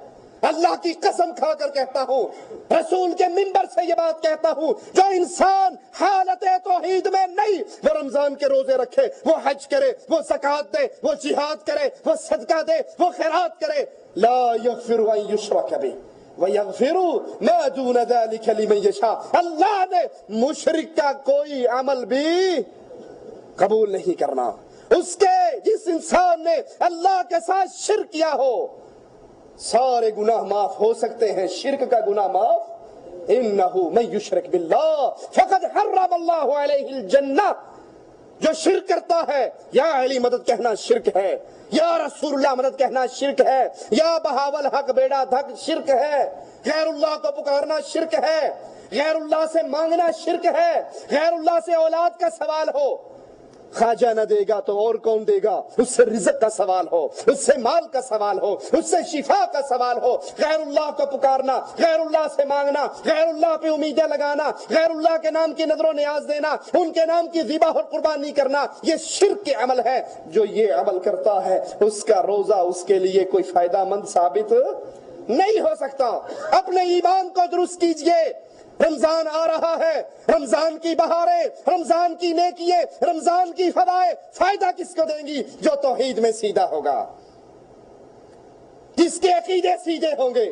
اللہ کی قسم کھا کر کہتا ہوں، رسول کے منبر سے یہ بات کہتا ہوں، جو انسان حالت توحید میں نہیں، وہ رمضان کے روزے رکھے، وہ حج کرے، وہ زکوٰۃ دے، وہ جہاد کرے، وہ صدقہ دے، وہ خیرات کرے، لا یغفر ان یشرک بہ وَيَغْفِرُ مَا دُونَ ذَلِكَ لِمَن یشاء۔ اللہ نے مشرک کا کوئی عمل بھی قبول نہیں کرنا۔ اس کے جس انسان نے اللہ کے ساتھ شرک کیا ہو، سارے گناہ معاف ہو سکتے ہیں، شرک کا گناہ معاف۔ انہو من یشرک باللہ فقد حرم اللہ علیہ الجنہ۔ جو شرک کرتا ہے، یا علی مدد کہنا شرک ہے، یا رسول اللہ مدد کہنا شرک ہے، یا بہاول حق بیڑا دھک شرک ہے، غیر اللہ کو پکارنا شرک ہے، غیر اللہ سے مانگنا شرک ہے، غیر اللہ سے اولاد کا سوال ہو، خواجہ نہ دے گا تو اور کون دے گا؟ اس سے رزق کا سوال ہو، اس سے مال کا سوال ہو، اس سے شفا کا سوال ہو، غیر اللہ کو پکارنا، غیر اللہ سے مانگنا، غیر اللہ پہ امیدیں لگانا، غیر اللہ کے نام کی نظر و نیاز دینا، ان کے نام کی ذبح اور قربانی کرنا، یہ شرک کے عمل ہے۔ جو یہ عمل کرتا ہے اس کا روزہ اس کے لیے کوئی فائدہ مند ثابت نہیں ہو سکتا۔ اپنے ایمان کو درست کیجئے۔ رمضان آ رہا ہے، رمضان کی بہاریں، رمضان کی نیکییں، رمضان کی فضائیں فائدہ کس کو دیں گی؟ جو توحید میں سیدھا ہوگا، جس کے عقیدے سیدھے ہوں گے،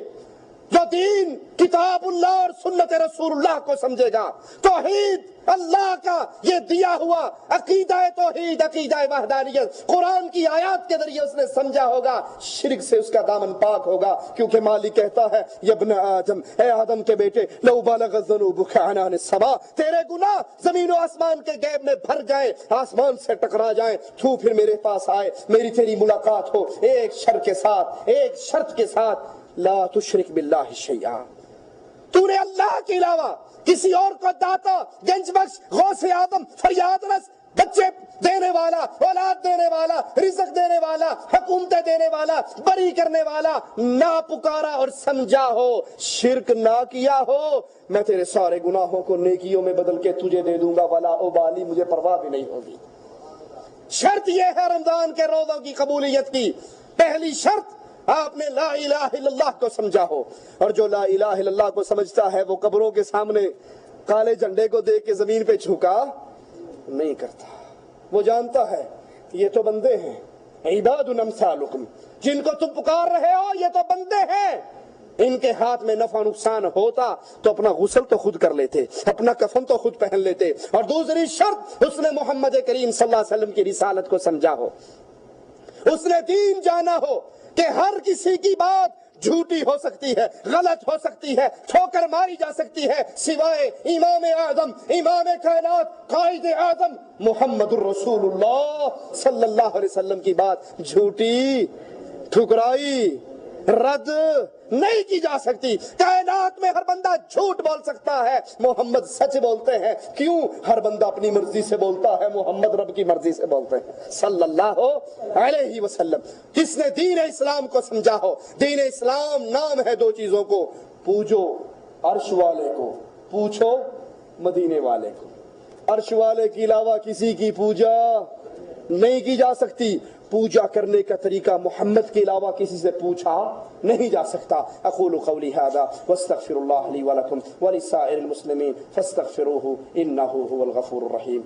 جو دین کتاب اللہ اور سنت رسول اللہ کو سمجھے گا۔ توحید اللہ کا یہ دیا ہوا عقیدہ توحید، عقیدہ وحدانیت قرآن کی آیات کے ذریعے اس نے سمجھا ہوگا، شرک سے اس کا دامن پاک ہوگا، کیونکہ مالک کہتا ہے یا ابن آدم، اے آدم کے بیٹے، لو بلغ ذنوبک عنان السماء، تیرے گناہ زمین و آسمان کے غیب میں بھر جائیں، آسمان سے ٹکرا جائیں، تو پھر میرے پاس آئے، میری تیری ملاقات ہو، ایک شرط کے ساتھ، ایک شرط کے ساتھ، لا تشرک باللہ شیئا، تو نے اللہ کے علاوہ کسی اور کو داتا، گنج بخش، غوث اعظم، فریاد رس، بچے دینے والا، اولاد دینے والا، رزق دینے والا، حکومتیں دینے والا، بری کرنے والا نہ پکارا اور سمجھا ہو، شرک نہ کیا ہو، میں تیرے سارے گناہوں کو نیکیوں میں بدل کے تجھے دے دوں گا، ولا ابالی، مجھے پرواہ بھی نہیں ہوگی۔ شرط یہ ہے رمضان کے روزوں کی قبولیت کی، پہلی شرط آپ نے لا الہ الا اللہ کو سمجھا ہو، اور جو لا الہ الا اللہ کو سمجھتا ہے وہ قبروں کے سامنے کالے جھنڈے کو دیکھ کے زمین پہ جھکا نہیں کرتا، وہ جانتا ہے یہ تو بندے ہیں، عباد امثالکم، جن کو تم پکار رہے ہو یہ تو بندے ہیں، ان کے ہاتھ میں نفع نقصان ہوتا تو اپنا غسل تو خود کر لیتے، اپنا کفن تو خود پہن لیتے۔ اور دوسری شرط، اس نے محمد کریم صلی اللہ علیہ وسلم کی رسالت کو سمجھا ہو، اس نے دین جانا ہو کہ ہر کسی کی بات جھوٹی ہو سکتی ہے، غلط ہو سکتی ہے، ٹھوکر ماری جا سکتی ہے، سوائے امام اعظم، امام کائنات، قائد اعظم محمد الرسول اللہ صلی اللہ علیہ وسلم کی بات جھوٹی، ٹھکرائی، رد نہیں کی جا سکتی۔ کائنات میں ہر بندہ جھوٹ بول سکتا ہے، محمد سچ بولتے ہیں، کیوں؟ ہر بندہ اپنی مرضی سے بولتا ہے، محمد رب کی مرضی سے بولتے ہیں صلی اللہ علیہ وسلم۔ جس نے دین اسلام کو سمجھا ہو، دین اسلام نام ہے دو چیزوں کو، پوجو عرش والے کو، پوچھو مدینے والے کو۔ عرش والے کے علاوہ کسی کی پوجا نہیں کی جا سکتی، پوجا کرنے کا طریقہ محمد کے علاوہ کسی سے پوچھا نہیں جا سکتا۔ اقول قولی ھذا واستغفر اللہ لی ولکم ولسائر المسلمین فاستغفروہ انہ هو الغفور الرحیم۔